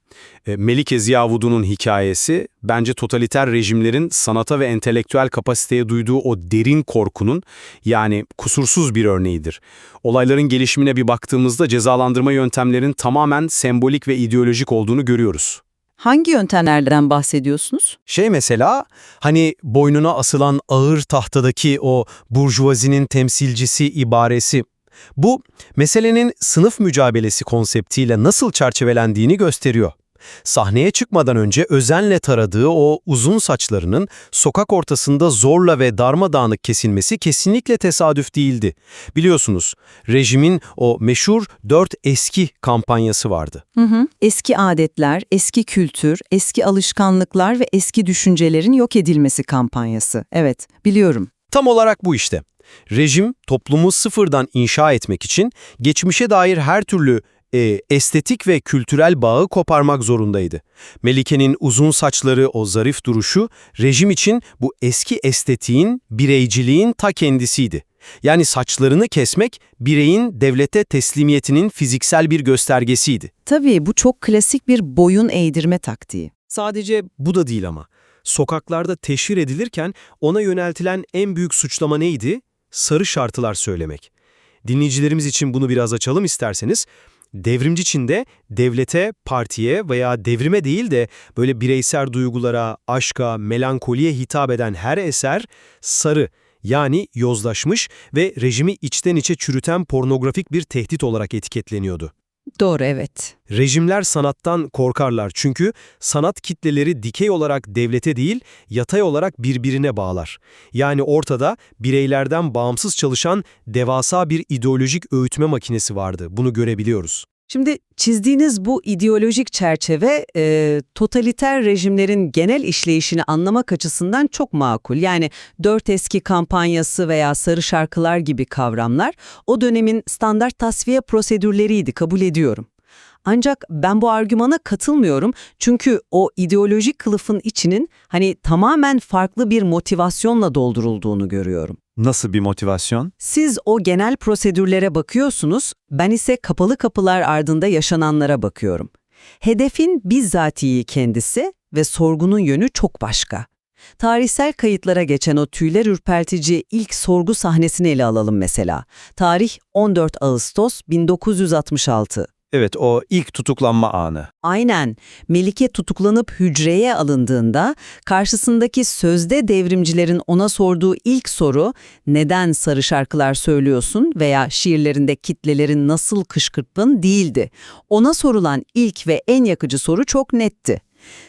Melike Ziauddin'in hikayesi bence totaliter rejimlerin sanata ve entelektüel kapasiteye duyduğu o derin korkunun, yani kusursuz bir örneğidir. Olayların gelişimine bir baktığımızda cezalandırma yöntemlerinin tamamen sembolik ve ideolojik olduğunu görüyoruz. Hangi yöntemlerden bahsediyorsunuz? Mesela, hani boynuna asılan ağır tahtadaki o burjuvazinin temsilcisi ibaresi, bu meselenin sınıf mücadelesi konseptiyle nasıl çerçevelendiğini gösteriyor. Sahneye çıkmadan önce özenle taradığı o uzun saçlarının sokak ortasında zorla ve darmadağınık kesilmesi kesinlikle tesadüf değildi. Biliyorsunuz, rejimin o meşhur 4 eski kampanyası vardı. Eski adetler, eski kültür, eski alışkanlıklar ve eski düşüncelerin yok edilmesi kampanyası. Evet, biliyorum. Tam olarak bu işte. Rejim, toplumu sıfırdan inşa etmek için geçmişe dair her türlü estetik ve kültürel bağı koparmak zorundaydı. Melike'nin uzun saçları, o zarif duruşu, rejim için bu eski estetiğin, bireyciliğin ta kendisiydi. Yani saçlarını kesmek, bireyin devlete teslimiyetinin fiziksel bir göstergesiydi. Tabii bu çok klasik bir boyun eğdirme taktiği. Sadece bu da değil ama. Sokaklarda teşhir edilirken ona yöneltilen en büyük suçlama neydi? Sarı şarkılar söylemek. Dinleyicilerimiz için bunu biraz açalım isterseniz. Devrimci Çin'de devlete, partiye veya devrime değil de böyle bireysel duygulara, aşka, melankoliye hitap eden her eser sarı, yani yozlaşmış ve rejimi içten içe çürüten pornografik bir tehdit olarak etiketleniyordu. Doğru, evet. Rejimler sanattan korkarlar çünkü sanat kitleleri dikey olarak devlete değil, yatay olarak birbirine bağlar. Yani ortada bireylerden bağımsız çalışan devasa bir ideolojik öğütme makinesi vardı. Bunu görebiliyoruz. Şimdi çizdiğiniz bu ideolojik çerçeve totaliter rejimlerin genel işleyişini anlamak açısından çok makul. Yani 4 eski kampanyası veya sarı şarkılar gibi kavramlar o dönemin standart tasfiye prosedürleriydi, kabul ediyorum. Ancak ben bu argümana katılmıyorum çünkü o ideolojik kılıfın içinin tamamen farklı bir motivasyonla doldurulduğunu görüyorum. Nasıl bir motivasyon? Siz o genel prosedürlere bakıyorsunuz, ben ise kapalı kapılar ardında yaşananlara bakıyorum. Hedefin bizzatihi kendisi ve sorgunun yönü çok başka. Tarihsel kayıtlara geçen o tüyler ürpertici ilk sorgu sahnesini ele alalım mesela. Tarih 14 Ağustos 1966. Evet, o ilk tutuklanma anı. Aynen. Melike tutuklanıp hücreye alındığında karşısındaki sözde devrimcilerin ona sorduğu ilk soru "Neden sarı şarkılar söylüyorsun?" veya "Şiirlerinde kitlelerin nasıl kışkırttın?" değildi. Ona sorulan ilk ve en yakıcı soru çok netti.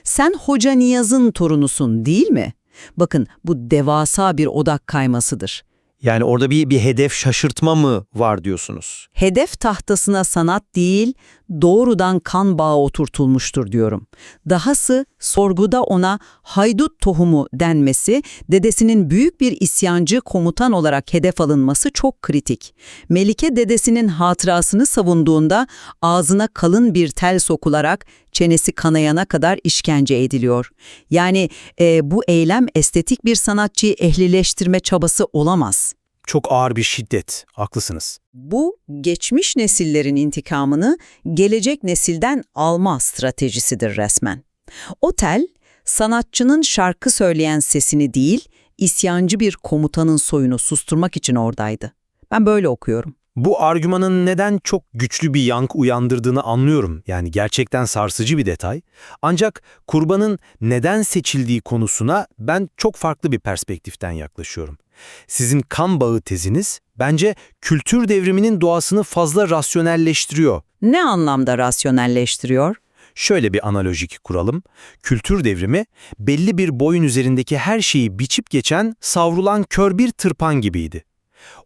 "Sen Hoca Niyaz'ın torunusun, değil mi?" Bakın, bu devasa bir odak kaymasıdır. Yani orada bir hedef şaşırtma mı var diyorsunuz? Hedef tahtasına sanat değil, doğrudan kan bağı oturtulmuştur diyorum. Dahası sorguda ona haydut tohumu denmesi, dedesinin büyük bir isyancı komutan olarak hedef alınması çok kritik. Melike dedesinin hatırasını savunduğunda ağzına kalın bir tel sokularak çenesi kanayana kadar işkence ediliyor. Yani bu eylem estetik bir sanatçıyı ehlileştirme çabası olamaz. Çok ağır bir şiddet, haklısınız. Bu, geçmiş nesillerin intikamını gelecek nesilden alma stratejisidir resmen. O tel, sanatçının şarkı söyleyen sesini değil, isyancı bir komutanın soyunu susturmak için oradaydı. Ben böyle okuyorum. Bu argümanın neden çok güçlü bir yankı uyandırdığını anlıyorum. Yani gerçekten sarsıcı bir detay. Ancak kurbanın neden seçildiği konusuna ben çok farklı bir perspektiften yaklaşıyorum. Sizin kan bağı teziniz bence kültür devriminin doğasını fazla rasyonelleştiriyor. Ne anlamda rasyonelleştiriyor? Şöyle bir analojik kuralım. Kültür devrimi belli bir boyun üzerindeki her şeyi biçip geçen, savrulan kör bir tırpan gibiydi.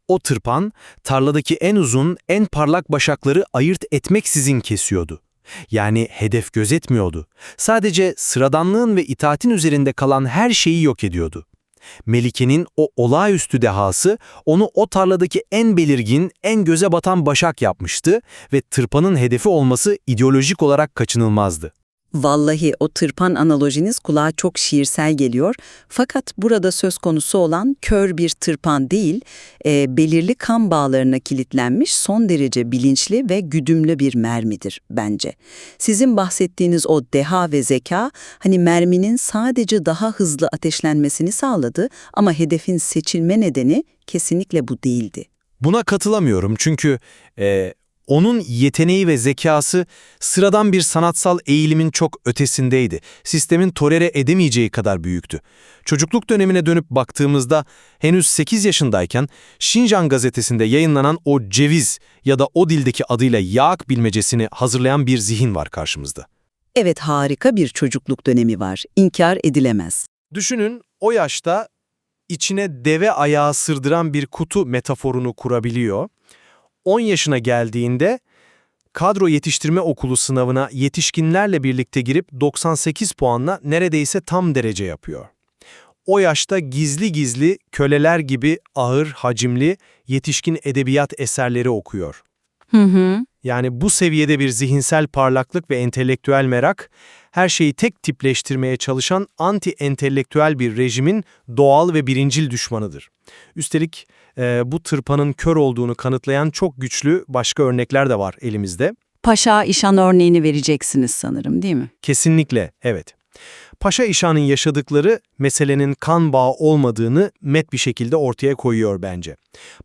O tırpan, tarladaki en uzun, en parlak başakları ayırt etmeksizin kesiyordu. Yani hedef gözetmiyordu. Sadece sıradanlığın ve itaatin üzerinde kalan her şeyi yok ediyordu. Melike'nin o olağanüstü dehası onu o tarladaki en belirgin, en göze batan başak yapmıştı ve tırpanın hedefi olması ideolojik olarak kaçınılmazdı. Vallahi o tırpan analojiniz kulağa çok şiirsel geliyor. Fakat burada söz konusu olan kör bir tırpan değil, belirli kan bağlarına kilitlenmiş son derece bilinçli ve güdümlü bir mermidir bence. Sizin bahsettiğiniz o deha ve zeka, merminin sadece daha hızlı ateşlenmesini sağladı ama hedefin seçilme nedeni kesinlikle bu değildi. Buna katılamıyorum çünkü onun yeteneği ve zekası sıradan bir sanatsal eğilimin çok ötesindeydi. Sistemin tolere edemeyeceği kadar büyüktü. Çocukluk dönemine dönüp baktığımızda henüz 8 yaşındayken Şinjan gazetesinde yayınlanan o ceviz ya da o dildeki adıyla yaak bilmecesini hazırlayan bir zihin var karşımızda. Evet, harika bir çocukluk dönemi var. İnkar edilemez. Düşünün, o yaşta içine deve ayağı sırdıran bir kutu metaforunu kurabiliyor. 10 yaşına geldiğinde kadro yetiştirme okulu sınavına yetişkinlerle birlikte girip 98 puanla neredeyse tam derece yapıyor. O yaşta gizli gizli köleler gibi ağır, hacimli, yetişkin edebiyat eserleri okuyor. Yani bu seviyede bir zihinsel parlaklık ve entelektüel merak, her şeyi tek tipleştirmeye çalışan anti-entelektüel bir rejimin doğal ve birincil düşmanıdır. Üstelik bu tırpanın kör olduğunu kanıtlayan çok güçlü başka örnekler de var elimizde. Paşa İşan örneğini vereceksiniz sanırım, değil mi? Kesinlikle, evet. Paşa İşan'ın yaşadıkları meselenin kan bağı olmadığını net bir şekilde ortaya koyuyor bence.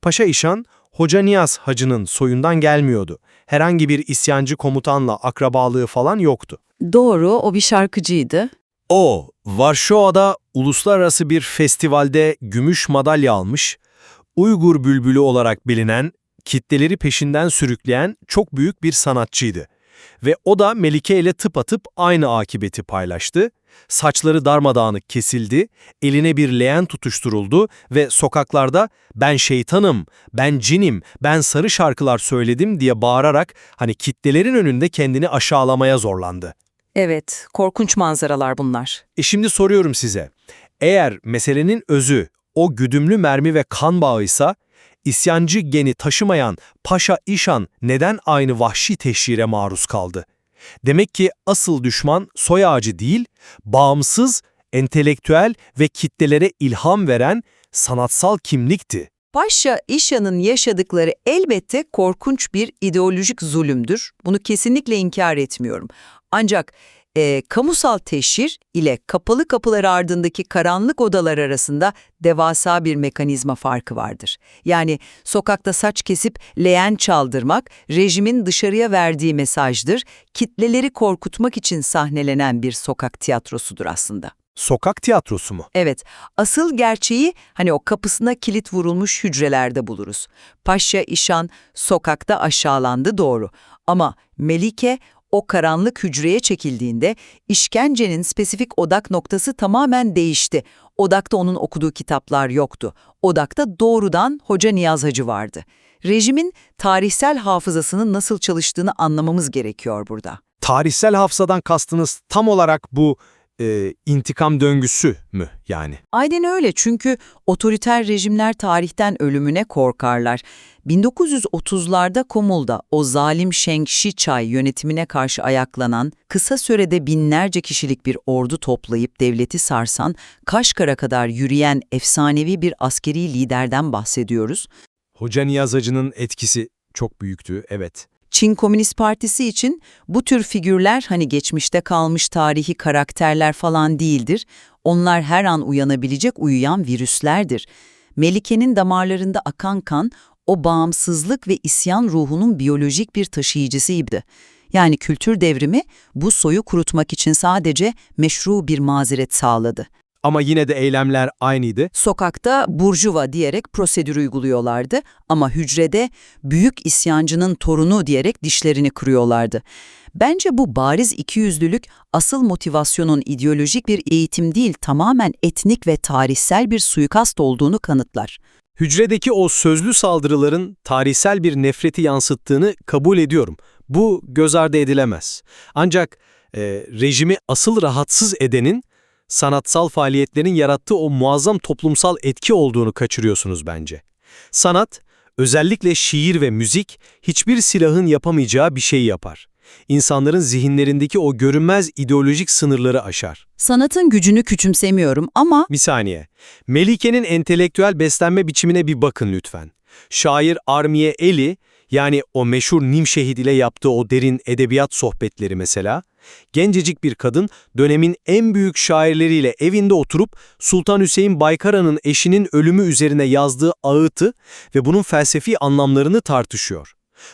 Paşa İşan, Hoca Niyaz Hacı'nın soyundan gelmiyordu. Herhangi bir isyancı komutanla akrabalığı falan yoktu. Doğru, o bir şarkıcıydı. O, Varşova'da uluslararası bir festivalde gümüş madalya almış, Uygur bülbülü olarak bilinen, kitleleri peşinden sürükleyen çok büyük bir sanatçıydı. Ve o da Melike ile tıpatıp aynı akıbeti paylaştı. Saçları darmadağınık kesildi, eline bir leğen tutuşturuldu ve sokaklarda "Ben şeytanım, ben cinim, ben sarı şarkılar söyledim" diye bağırarak hani kitlelerin önünde kendini aşağılamaya zorlandı. Evet, korkunç manzaralar bunlar. Şimdi soruyorum size, eğer meselenin özü o güdümlü mermi ve kan bağıysa, isyancı geni taşımayan Paşa İşan neden aynı vahşi teşhire maruz kaldı? Demek ki asıl düşman soy ağacı değil, bağımsız, entelektüel ve kitlelere ilham veren sanatsal kimlikti. Paşa İşan'ın yaşadıkları elbette korkunç bir ideolojik zulümdür. Bunu kesinlikle inkar etmiyorum. Ancak kamusal teşhir ile kapalı kapılar ardındaki karanlık odalar arasında devasa bir mekanizma farkı vardır. Yani sokakta saç kesip leğen çaldırmak rejimin dışarıya verdiği mesajdır. Kitleleri korkutmak için sahnelenen bir sokak tiyatrosudur aslında. Sokak tiyatrosu mu? Evet, asıl gerçeği hani o kapısına kilit vurulmuş hücrelerde buluruz. Paşa İşan sokakta aşağılandı, doğru. Ama Melike o karanlık hücreye çekildiğinde işkencenin spesifik odak noktası tamamen değişti. Odakta onun okuduğu kitaplar yoktu. Odakta doğrudan Hoca Niyaz Hacı vardı. Rejimin tarihsel hafızasının nasıl çalıştığını anlamamız gerekiyor burada. Tarihsel hafızadan kastınız tam olarak bu intikam döngüsü mü yani? Aynen öyle, çünkü otoriter rejimler tarihten ölümüne korkarlar. 1930'larda Komul'da o zalim Şeng Şiçay yönetimine karşı ayaklanan, kısa sürede binlerce kişilik bir ordu toplayıp devleti sarsan, Kaşgar'a kadar yürüyen efsanevi bir askeri liderden bahsediyoruz. Hoca Niyaz Hacı'nın etkisi çok büyüktü, evet. Çin Komünist Partisi için bu tür figürler hani geçmişte kalmış tarihi karakterler falan değildir. Onlar her an uyanabilecek uyuyan virüslerdir. Melike'nin damarlarında akan kan, o bağımsızlık ve isyan ruhunun biyolojik bir taşıyıcısıydı. Yani kültür devrimi bu soyu kurutmak için sadece meşru bir mazeret sağladı. Ama yine de eylemler aynıydı. Sokakta burjuva diyerek prosedür uyguluyorlardı ama hücrede büyük isyancının torunu diyerek dişlerini kırıyorlardı. Bence bu bariz ikiyüzlülük asıl motivasyonun ideolojik bir eğitim değil, tamamen etnik ve tarihsel bir suikast olduğunu kanıtlar. Hücredeki o sözlü saldırıların tarihsel bir nefreti yansıttığını kabul ediyorum. Bu göz ardı edilemez. Ancak rejimi asıl rahatsız edenin sanatsal faaliyetlerin yarattığı o muazzam toplumsal etki olduğunu kaçırıyorsunuz bence. Sanat, özellikle şiir ve müzik, hiçbir silahın yapamayacağı bir şey yapar. İnsanların zihinlerindeki o görünmez ideolojik sınırları aşar. Sanatın gücünü küçümsemiyorum ama... Bir saniye. Melike'nin entelektüel beslenme biçimine bir bakın lütfen. Şair Armiye Eli, yani o meşhur Nimşehit ile yaptığı o derin edebiyat sohbetleri mesela, gencecik bir kadın dönemin en büyük şairleriyle evinde oturup Sultan Hüseyin Baykara'nın eşinin ölümü üzerine yazdığı ağıtı ve bunun felsefi anlamlarını tartışıyor.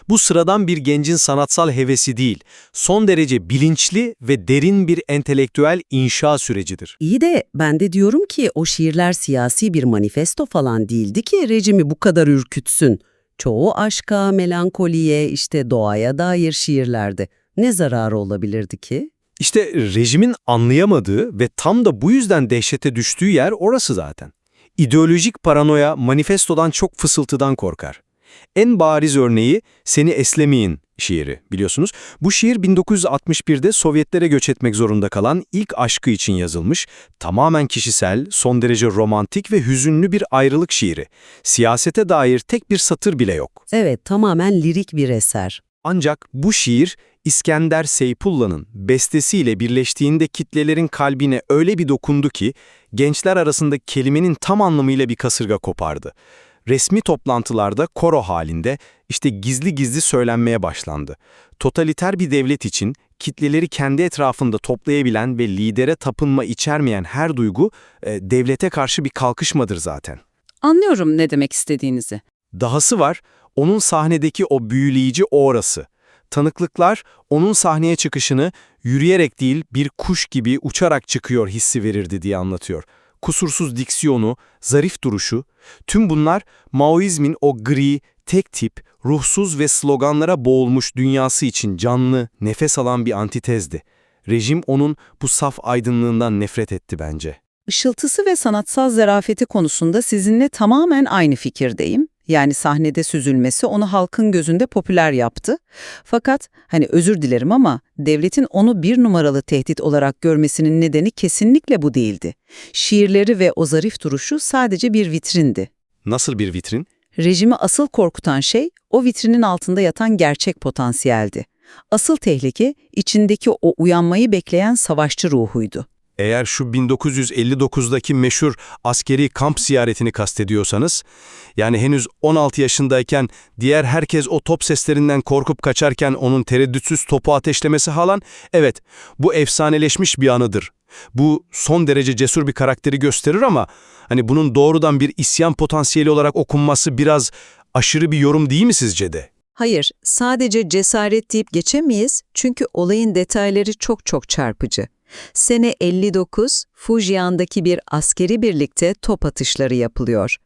Bu sıradan bir gencin sanatsal hevesi değil, son derece bilinçli ve derin bir entelektüel inşa sürecidir. İyi de ben de diyorum ki o şiirler siyasi bir manifesto falan değildi ki rejimi bu kadar ürkütsün. Çoğu aşka, melankoliye, işte doğaya dair şiirlerdi. Ne zararı olabilirdi ki? İşte rejimin anlayamadığı ve tam da bu yüzden dehşete düştüğü yer orası zaten. İdeolojik paranoya manifestodan çok fısıltıdan korkar. En bariz örneği Seni Eslemeyin şiiri, biliyorsunuz. Bu şiir 1961'de Sovyetlere göç etmek zorunda kalan ilk aşkı için yazılmış, tamamen kişisel, son derece romantik ve hüzünlü bir ayrılık şiiri. Siyasete dair tek bir satır bile yok. Evet, tamamen lirik bir eser. Ancak bu şiir İskender Seyfullah'ın bestesiyle birleştiğinde kitlelerin kalbine öyle bir dokundu ki gençler arasında kelimenin tam anlamıyla bir kasırga kopardı. Resmi toplantılarda koro halinde işte gizli gizli söylenmeye başlandı. Totaliter bir devlet için kitleleri kendi etrafında toplayabilen ve lidere tapınma içermeyen her duygu devlete karşı bir kalkışmadır zaten. Anlıyorum ne demek istediğinizi. Dahası var, onun sahnedeki o büyüleyici aurası. Tanıklıklar onun sahneye çıkışını yürüyerek değil bir kuş gibi uçarak çıkıyor hissi verirdi diye anlatıyor. Kusursuz diksiyonu, zarif duruşu, tüm bunlar Maoizmin o gri, tek tip, ruhsuz ve sloganlara boğulmuş dünyası için canlı, nefes alan bir antitezdi. Rejim onun bu saf aydınlığından nefret etti bence. Işıltısı ve sanatsal zarafeti konusunda sizinle tamamen aynı fikirdeyim. Yani sahnede süzülmesi onu halkın gözünde popüler yaptı. Fakat özür dilerim ama devletin onu bir numaralı tehdit olarak görmesinin nedeni kesinlikle bu değildi. Şiirleri ve o zarif duruşu sadece bir vitrindi. Nasıl bir vitrin? Rejimi asıl korkutan şey o vitrinin altında yatan gerçek potansiyeldi. Asıl tehlike içindeki o uyanmayı bekleyen savaşçı ruhuydu. Eğer şu 1959'daki meşhur askeri kamp ziyaretini kastediyorsanız, yani henüz 16 yaşındayken diğer herkes o top seslerinden korkup kaçarken onun tereddütsüz topu ateşlemesi falan, evet, bu efsaneleşmiş bir anıdır. Bu son derece cesur bir karakteri gösterir ama bunun doğrudan bir isyan potansiyeli olarak okunması biraz aşırı bir yorum değil mi sizce de? Hayır, sadece cesaret deyip geçemeyiz çünkü olayın detayları çok çarpıcı. Sene 59, Fujian'daki bir askeri birlikte top atışları yapılıyor.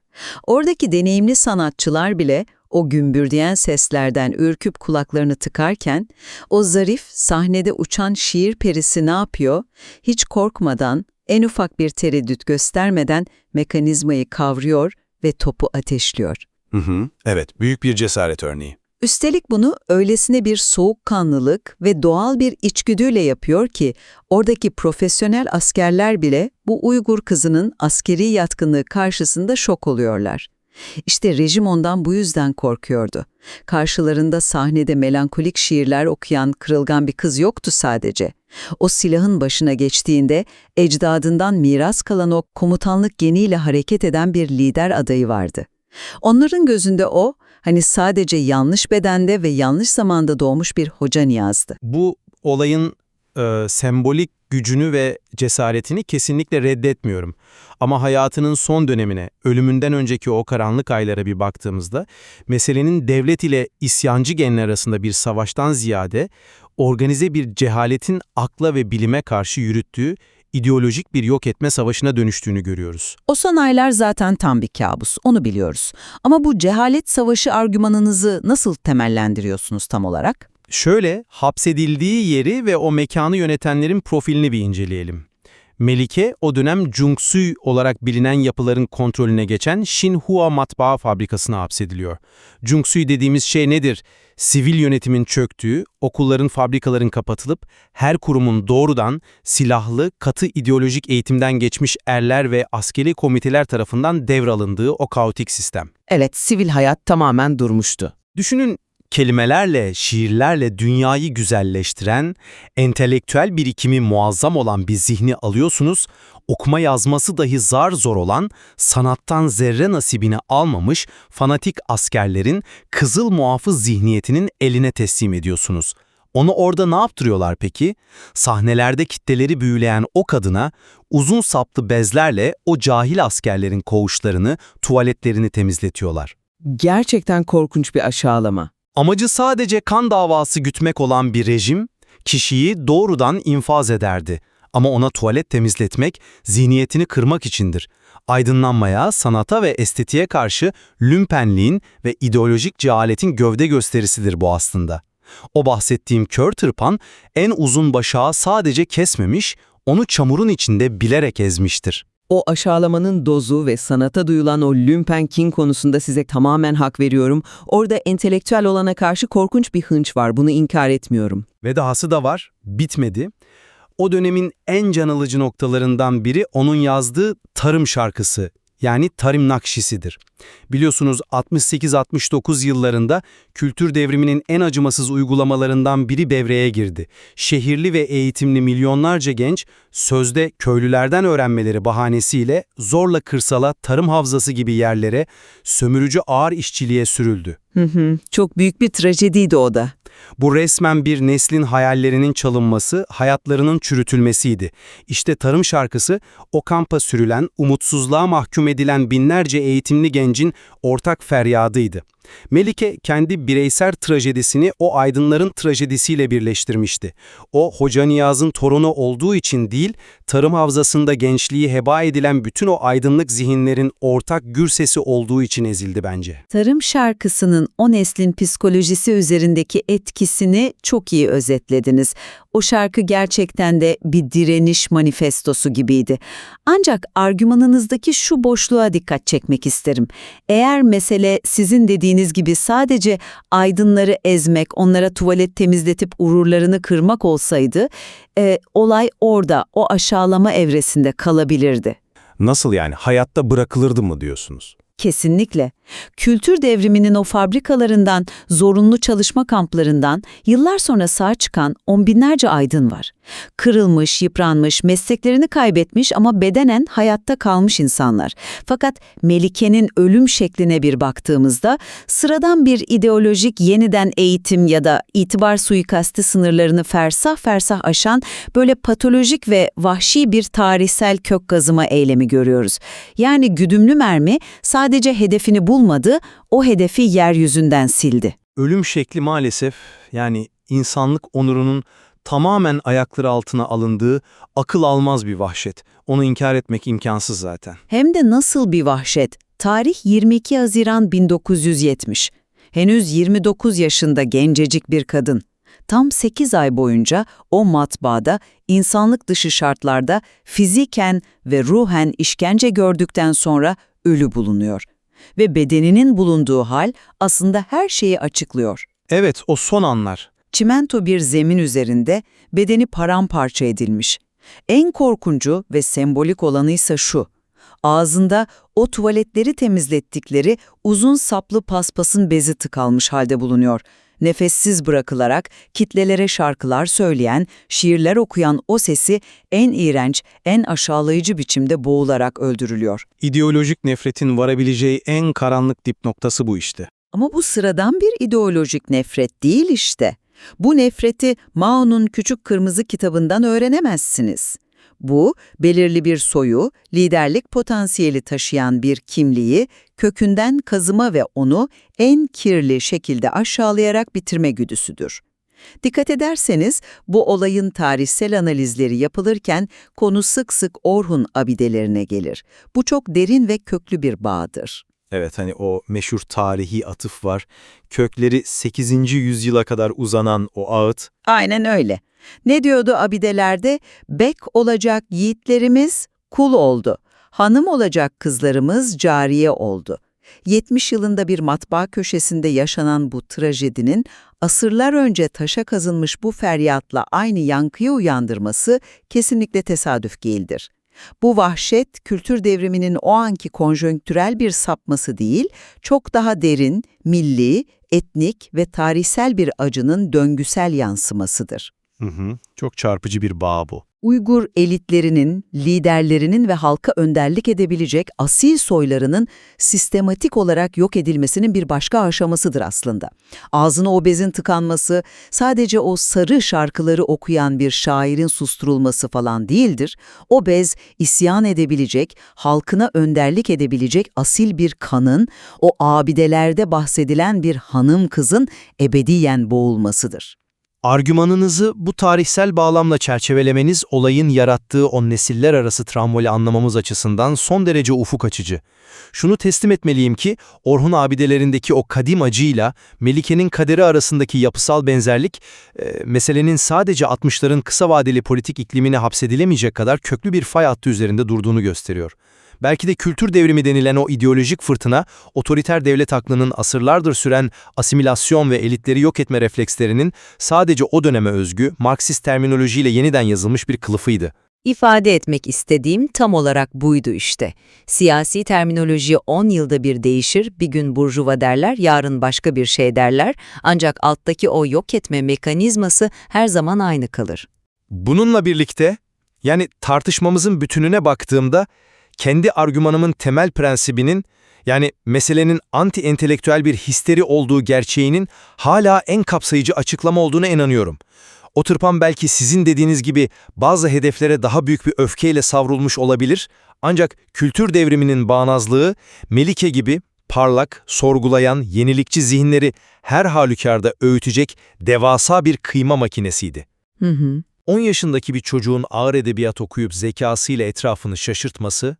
Oradaki deneyimli sanatçılar bile o gümbürdeyen seslerden ürküp kulaklarını tıkarken, o zarif, sahnede uçan şiir perisi ne yapıyor? Hiç korkmadan, en ufak bir tereddüt göstermeden mekanizmayı kavruyor ve topu ateşliyor. Evet, büyük bir cesaret örneği. Üstelik bunu öylesine bir soğukkanlılık ve doğal bir içgüdüyle yapıyor ki oradaki profesyonel askerler bile bu Uygur kızının askeri yatkınlığı karşısında şok oluyorlar. İşte rejim ondan bu yüzden korkuyordu. Karşılarında sahnede melankolik şiirler okuyan kırılgan bir kız yoktu sadece. O silahın başına geçtiğinde ecdadından miras kalan o komutanlık geniyle hareket eden bir lider adayı vardı. Onların gözünde o, sadece yanlış bedende ve yanlış zamanda doğmuş bir hoca niyazdı. Bu olayın sembolik gücünü ve cesaretini kesinlikle reddetmiyorum. Ama hayatının son dönemine, ölümünden önceki o karanlık aylara bir baktığımızda, meselenin devlet ile isyancı genler arasında bir savaştan ziyade, organize bir cehaletin akla ve bilime karşı yürüttüğü ideolojik bir yok etme savaşına dönüştüğünü görüyoruz. O sanaylar zaten tam bir kabus, onu biliyoruz. Ama bu cehalet savaşı argümanınızı nasıl temellendiriyorsunuz tam olarak? Şöyle, hapsedildiği yeri ve o mekanı yönetenlerin profilini bir inceleyelim. Melike, o dönem Jungsui olarak bilinen yapıların kontrolüne geçen Shinhua Matbaa Fabrikası'na hapsediliyor. Jungsui dediğimiz şey nedir? Sivil yönetimin çöktüğü, okulların, fabrikaların kapatılıp, her kurumun doğrudan silahlı, katı ideolojik eğitimden geçmiş erler ve askeri komiteler tarafından devralındığı o kaotik sistem. Evet, sivil hayat tamamen durmuştu. Düşünün, kelimelerle, şiirlerle dünyayı güzelleştiren, entelektüel birikimi muazzam olan bir zihni alıyorsunuz, okuma yazması dahi zar zor olan, sanattan zerre nasibini almamış fanatik askerlerin kızıl muhafız zihniyetinin eline teslim ediyorsunuz. Onu orada ne yaptırıyorlar peki? Sahnelerde kitleleri büyüleyen o kadına uzun saplı bezlerle o cahil askerlerin koğuşlarını, tuvaletlerini temizletiyorlar. Gerçekten korkunç bir aşağılama. Amacı sadece kan davası gütmek olan bir rejim, kişiyi doğrudan infaz ederdi. Ama ona tuvalet temizletmek, zihniyetini kırmak içindir. Aydınlanmaya, sanata ve estetiğe karşı lümpenliğin ve ideolojik cehaletin gövde gösterisidir bu aslında. O bahsettiğim kör tırpan, en uzun başağı sadece kesmemiş, onu çamurun içinde bilerek ezmiştir. O aşağılamanın dozu ve sanata duyulan o lümpen kin konusunda size tamamen hak veriyorum. Orada entelektüel olana karşı korkunç bir hınç var, bunu inkar etmiyorum. Ve dahası da var, bitmedi. O dönemin en can alıcı noktalarından biri onun yazdığı tarım şarkısı, yani Tarım Nakşisi'dir. Biliyorsunuz 68-69 yıllarında kültür devriminin en acımasız uygulamalarından biri devreye girdi. Şehirli ve eğitimli milyonlarca genç sözde köylülerden öğrenmeleri bahanesiyle zorla kırsala, tarım havzası gibi yerlere, sömürücü ağır işçiliğe sürüldü. Çok büyük bir trajediydi o da. Bu resmen bir neslin hayallerinin çalınması, hayatlarının çürütülmesiydi. İşte Tarım şarkısı, o kampa sürülen, umutsuzluğa mahkum edilen binlerce eğitimli gencin ortak feryadıydı. Melike kendi bireysel trajedisini o aydınların trajedisiyle birleştirmişti. O Hoca Niyaz'ın torunu olduğu için değil, tarım havzasında gençliği heba edilen bütün o aydınlık zihinlerin ortak gür sesi olduğu için ezildi bence. Tarım şarkısının o neslin psikolojisi üzerindeki etkisini çok iyi özetlediniz. O şarkı gerçekten de bir direniş manifestosu gibiydi. Ancak argümanınızdaki şu boşluğa dikkat çekmek isterim. Eğer mesele sizin dediğiniz gibi sadece aydınları ezmek, onlara tuvalet temizletip gururlarını kırmak olsaydı, olay orada, o aşağılama evresinde kalabilirdi. Nasıl yani? Hayatta bırakılırdı mı diyorsunuz? Kesinlikle. Kültür devriminin o fabrikalarından, zorunlu çalışma kamplarından yıllar sonra sağ çıkan on binlerce aydın var. Kırılmış, yıpranmış, mesleklerini kaybetmiş ama bedenen hayatta kalmış insanlar. Fakat Melike'nin ölüm şekline bir baktığımızda sıradan bir ideolojik yeniden eğitim ya da itibar suikasti sınırlarını fersah fersah aşan böyle patolojik ve vahşi bir tarihsel kök kazıma eylemi görüyoruz. Yani güdümlü mermi sadece hedefini bulmadı, o hedefi yeryüzünden sildi. Ölüm şekli maalesef, yani insanlık onurunun tamamen ayakları altına alındığı akıl almaz bir vahşet. Onu inkar etmek imkansız zaten. Hem de nasıl bir vahşet. Tarih 22 Haziran 1970. Henüz 29 yaşında gencecik bir kadın. Tam 8 ay boyunca o matbaada insanlık dışı şartlarda fiziken ve ruhen işkence gördükten sonra ölü bulunuyor. Ve bedeninin bulunduğu hal aslında her şeyi açıklıyor. Evet, o son anlar. Çimento bir zemin üzerinde bedeni paramparça edilmiş. En korkuncu ve sembolik olanıysa şu: ağzında o tuvaletleri temizlettikleri uzun saplı paspasın bezi tıkalmış halde bulunuyor. Nefessiz bırakılarak kitlelere şarkılar söyleyen, şiirler okuyan o sesi en iğrenç, en aşağılayıcı biçimde boğularak öldürülüyor. İdeolojik nefretin varabileceği en karanlık dip noktası bu işte. Ama bu sıradan bir ideolojik nefret değil işte. Bu nefreti Mao'nun Küçük Kırmızı kitabından öğrenemezsiniz. Bu, belirli bir soyu, liderlik potansiyeli taşıyan bir kimliği kökünden kazıma ve onu en kirli şekilde aşağılayarak bitirme güdüsüdür. Dikkat ederseniz bu olayın tarihsel analizleri yapılırken konu sık sık Orhun abidelerine gelir. Bu çok derin ve köklü bir bağdır. Evet, hani o meşhur tarihi atıf var. Kökleri 8. yüzyıla kadar uzanan o ağıt. Aynen öyle. Ne diyordu abidelerde? Bek olacak yiğitlerimiz kul oldu. Hanım olacak kızlarımız cariye oldu. 70 yılında bir matbaa köşesinde yaşanan bu trajedinin asırlar önce taşa kazınmış bu feryatla aynı yankıyı uyandırması kesinlikle tesadüf değildir. Bu vahşet, kültür devriminin o anki konjonktürel bir sapması değil, çok daha derin, milli, etnik ve tarihsel bir acının döngüsel yansımasıdır. Çok çarpıcı bir bağ bu. Uygur elitlerinin, liderlerinin ve halka önderlik edebilecek asil soylarının sistematik olarak yok edilmesinin bir başka aşamasıdır aslında. Ağzına o bezin tıkanması, sadece o sarı şarkıları okuyan bir şairin susturulması falan değildir. O bez, isyan edebilecek, halkına önderlik edebilecek asil bir kanın, o abidelerde bahsedilen bir hanım kızın ebediyen boğulmasıdır. Argümanınızı bu tarihsel bağlamla çerçevelemeniz olayın yarattığı o nesiller arası travmayı anlamamız açısından son derece ufuk açıcı. Şunu teslim etmeliyim ki Orhun abidelerindeki o kadim acıyla Melike'nin kaderi arasındaki yapısal benzerlik meselenin sadece 60'ların kısa vadeli politik iklimine hapsedilemeyecek kadar köklü bir fay hattı üzerinde durduğunu gösteriyor. Belki de kültür devrimi denilen o ideolojik fırtına, otoriter devlet aklının asırlardır süren asimilasyon ve elitleri yok etme reflekslerinin sadece o döneme özgü, Marksist terminolojiyle yeniden yazılmış bir kılıfıydı. İfade etmek istediğim tam olarak buydu işte. Siyasi terminoloji 10 yılda bir değişir, bir gün burjuva derler, yarın başka bir şey derler, ancak alttaki o yok etme mekanizması her zaman aynı kalır. Bununla birlikte, yani tartışmamızın bütününe baktığımda, kendi argümanımın temel prensibinin, yani meselenin anti-entelektüel bir histeri olduğu gerçeğinin hala en kapsayıcı açıklama olduğuna inanıyorum. O tırpan belki sizin dediğiniz gibi bazı hedeflere daha büyük bir öfkeyle savrulmuş olabilir, ancak kültür devriminin bağnazlığı, Melike gibi parlak, sorgulayan, yenilikçi zihinleri her halükarda öğütecek devasa bir kıyma makinesiydi. 10 yaşındaki bir çocuğun ağır edebiyat okuyup zekasıyla etrafını şaşırtması,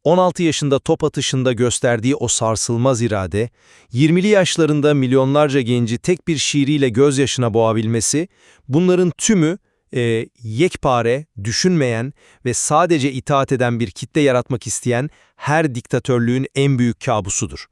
16 yaşında top atışında gösterdiği o sarsılmaz irade, 20'li yaşlarında milyonlarca genci tek bir şiiriyle gözyaşına boğabilmesi, bunların tümü yekpare, düşünmeyen ve sadece itaat eden bir kitle yaratmak isteyen her diktatörlüğün en büyük kabusudur.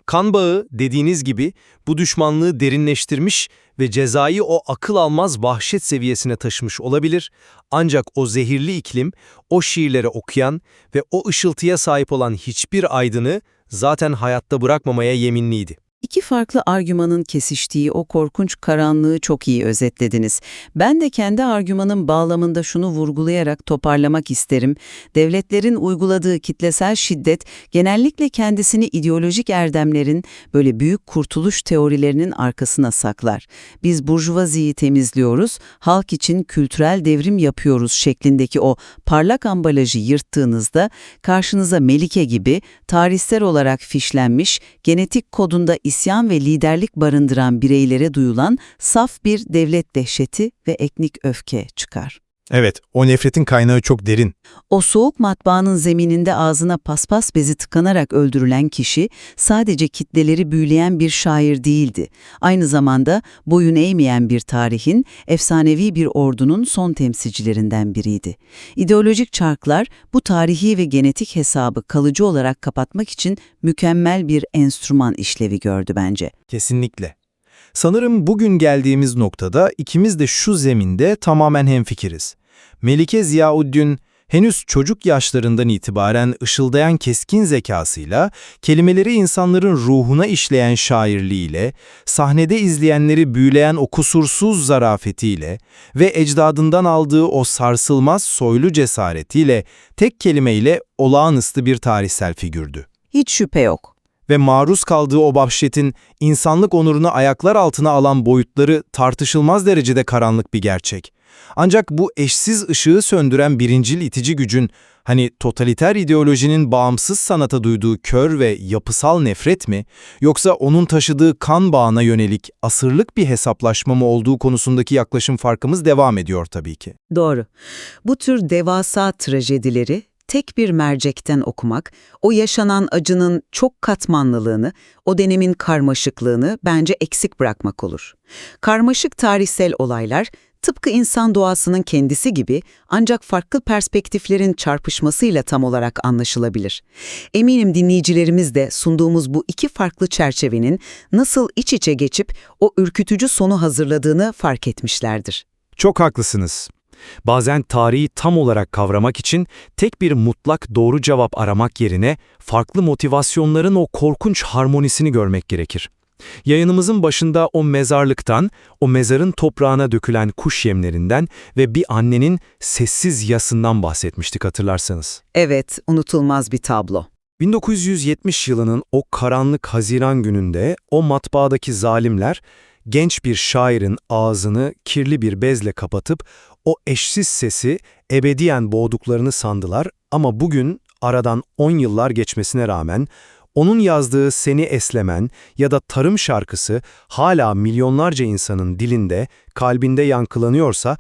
Kan bağı dediğiniz gibi bu düşmanlığı derinleştirmiş ve cezayı o akıl almaz vahşet seviyesine taşımış olabilir, ancak o zehirli iklim, o şiirleri okuyan ve o ışıltıya sahip olan hiçbir aydını zaten hayatta bırakmamaya yeminliydi. İki farklı argümanın kesiştiği o korkunç karanlığı çok iyi özetlediniz. Ben de kendi argümanın bağlamında şunu vurgulayarak toparlamak isterim. Devletlerin uyguladığı kitlesel şiddet genellikle kendisini ideolojik erdemlerin, böyle büyük kurtuluş teorilerinin arkasına saklar. Biz burjuvaziyi temizliyoruz, halk için kültürel devrim yapıyoruz şeklindeki o parlak ambalajı yırttığınızda karşınıza Melike gibi tarihsel olarak fişlenmiş, genetik kodunda isyan ve liderlik barındıran bireylere duyulan saf bir devlet dehşeti ve etnik öfke çıkar. Evet, o nefretin kaynağı çok derin. O soğuk matbaanın zemininde ağzına paspas bezi tıkanarak öldürülen kişi sadece kitleleri büyüleyen bir şair değildi. Aynı zamanda boyun eğmeyen bir tarihin, efsanevi bir ordunun son temsilcilerinden biriydi. İdeolojik çarklar bu tarihi ve genetik hesabı kalıcı olarak kapatmak için mükemmel bir enstrüman işlevi gördü bence. Kesinlikle. Sanırım bugün geldiğimiz noktada ikimiz de şu zeminde tamamen hemfikiriz. Melike Ziauddin henüz çocuk yaşlarından itibaren ışıldayan keskin zekasıyla, kelimeleri insanların ruhuna işleyen şairliğiyle, sahnede izleyenleri büyüleyen o kusursuz zarafetiyle ve ecdadından aldığı o sarsılmaz soylu cesaretiyle tek kelimeyle olağanüstü bir tarihsel figürdü. Hiç şüphe yok. Ve maruz kaldığı o vahşetin insanlık onurunu ayaklar altına alan boyutları tartışılmaz derecede karanlık bir gerçek. Ancak bu eşsiz ışığı söndüren birincil itici gücün, hani totaliter ideolojinin bağımsız sanata duyduğu kör ve yapısal nefret mi, yoksa onun taşıdığı kan bağına yönelik asırlık bir hesaplaşma mı olduğu konusundaki yaklaşım farkımız devam ediyor tabii ki. Doğru. Bu tür devasa trajedileri tek bir mercekten okumak, o yaşanan acının çok katmanlılığını, o dönemin karmaşıklığını bence eksik bırakmak olur. Karmaşık tarihsel olaylar, tıpkı insan doğasının kendisi gibi ancak farklı perspektiflerin çarpışmasıyla tam olarak anlaşılabilir. Eminim dinleyicilerimiz de sunduğumuz bu iki farklı çerçevenin nasıl iç içe geçip o ürkütücü sonu hazırladığını fark etmişlerdir. Çok haklısınız. Bazen tarihi tam olarak kavramak için tek bir mutlak doğru cevap aramak yerine farklı motivasyonların o korkunç harmonisini görmek gerekir. Yayınımızın başında o mezarlıktan, o mezarın toprağına dökülen kuş yemlerinden ve bir annenin sessiz yasından bahsetmiştik hatırlarsanız. Evet, unutulmaz bir tablo. 1970 yılının o karanlık Haziran gününde o matbaadaki zalimler genç bir şairin ağzını kirli bir bezle kapatıp o eşsiz sesi ebediyen boğduklarını sandılar ama bugün aradan 10 yıllar geçmesine rağmen onun yazdığı Seni Eslemen ya da Tarım şarkısı hala milyonlarca insanın dilinde, kalbinde yankılanıyorsa,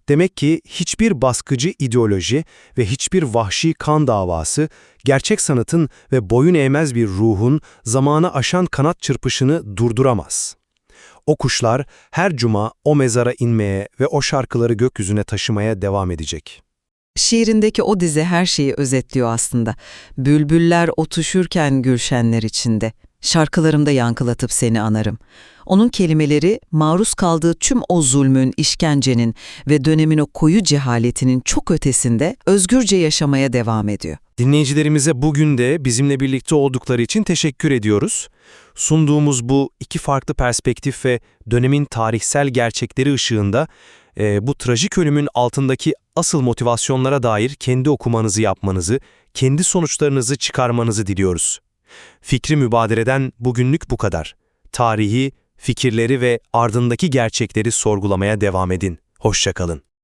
demek ki hiçbir baskıcı ideoloji ve hiçbir vahşi kan davası, gerçek sanatın ve boyun eğmez bir ruhun zamanı aşan kanat çırpışını durduramaz. O kuşlar her cuma o mezara inmeye ve o şarkıları gökyüzüne taşımaya devam edecek. Şiirindeki o dize her şeyi özetliyor aslında. Bülbüller otuşurken gülşenler içinde. Şarkılarımda yankılatıp seni anarım. Onun kelimeleri maruz kaldığı tüm o zulmün, işkencenin ve dönemin o koyu cehaletinin çok ötesinde özgürce yaşamaya devam ediyor. Dinleyicilerimize bugün de bizimle birlikte oldukları için teşekkür ediyoruz. Sunduğumuz bu iki farklı perspektif ve dönemin tarihsel gerçekleri ışığında bu trajik ölümün altındaki asıl motivasyonlara dair kendi okumanızı yapmanızı, kendi sonuçlarınızı çıkarmanızı diliyoruz. Fikri Mübadere'den bugünlük bu kadar. Tarihi, fikirleri ve ardındaki gerçekleri sorgulamaya devam edin. Hoşça kalın.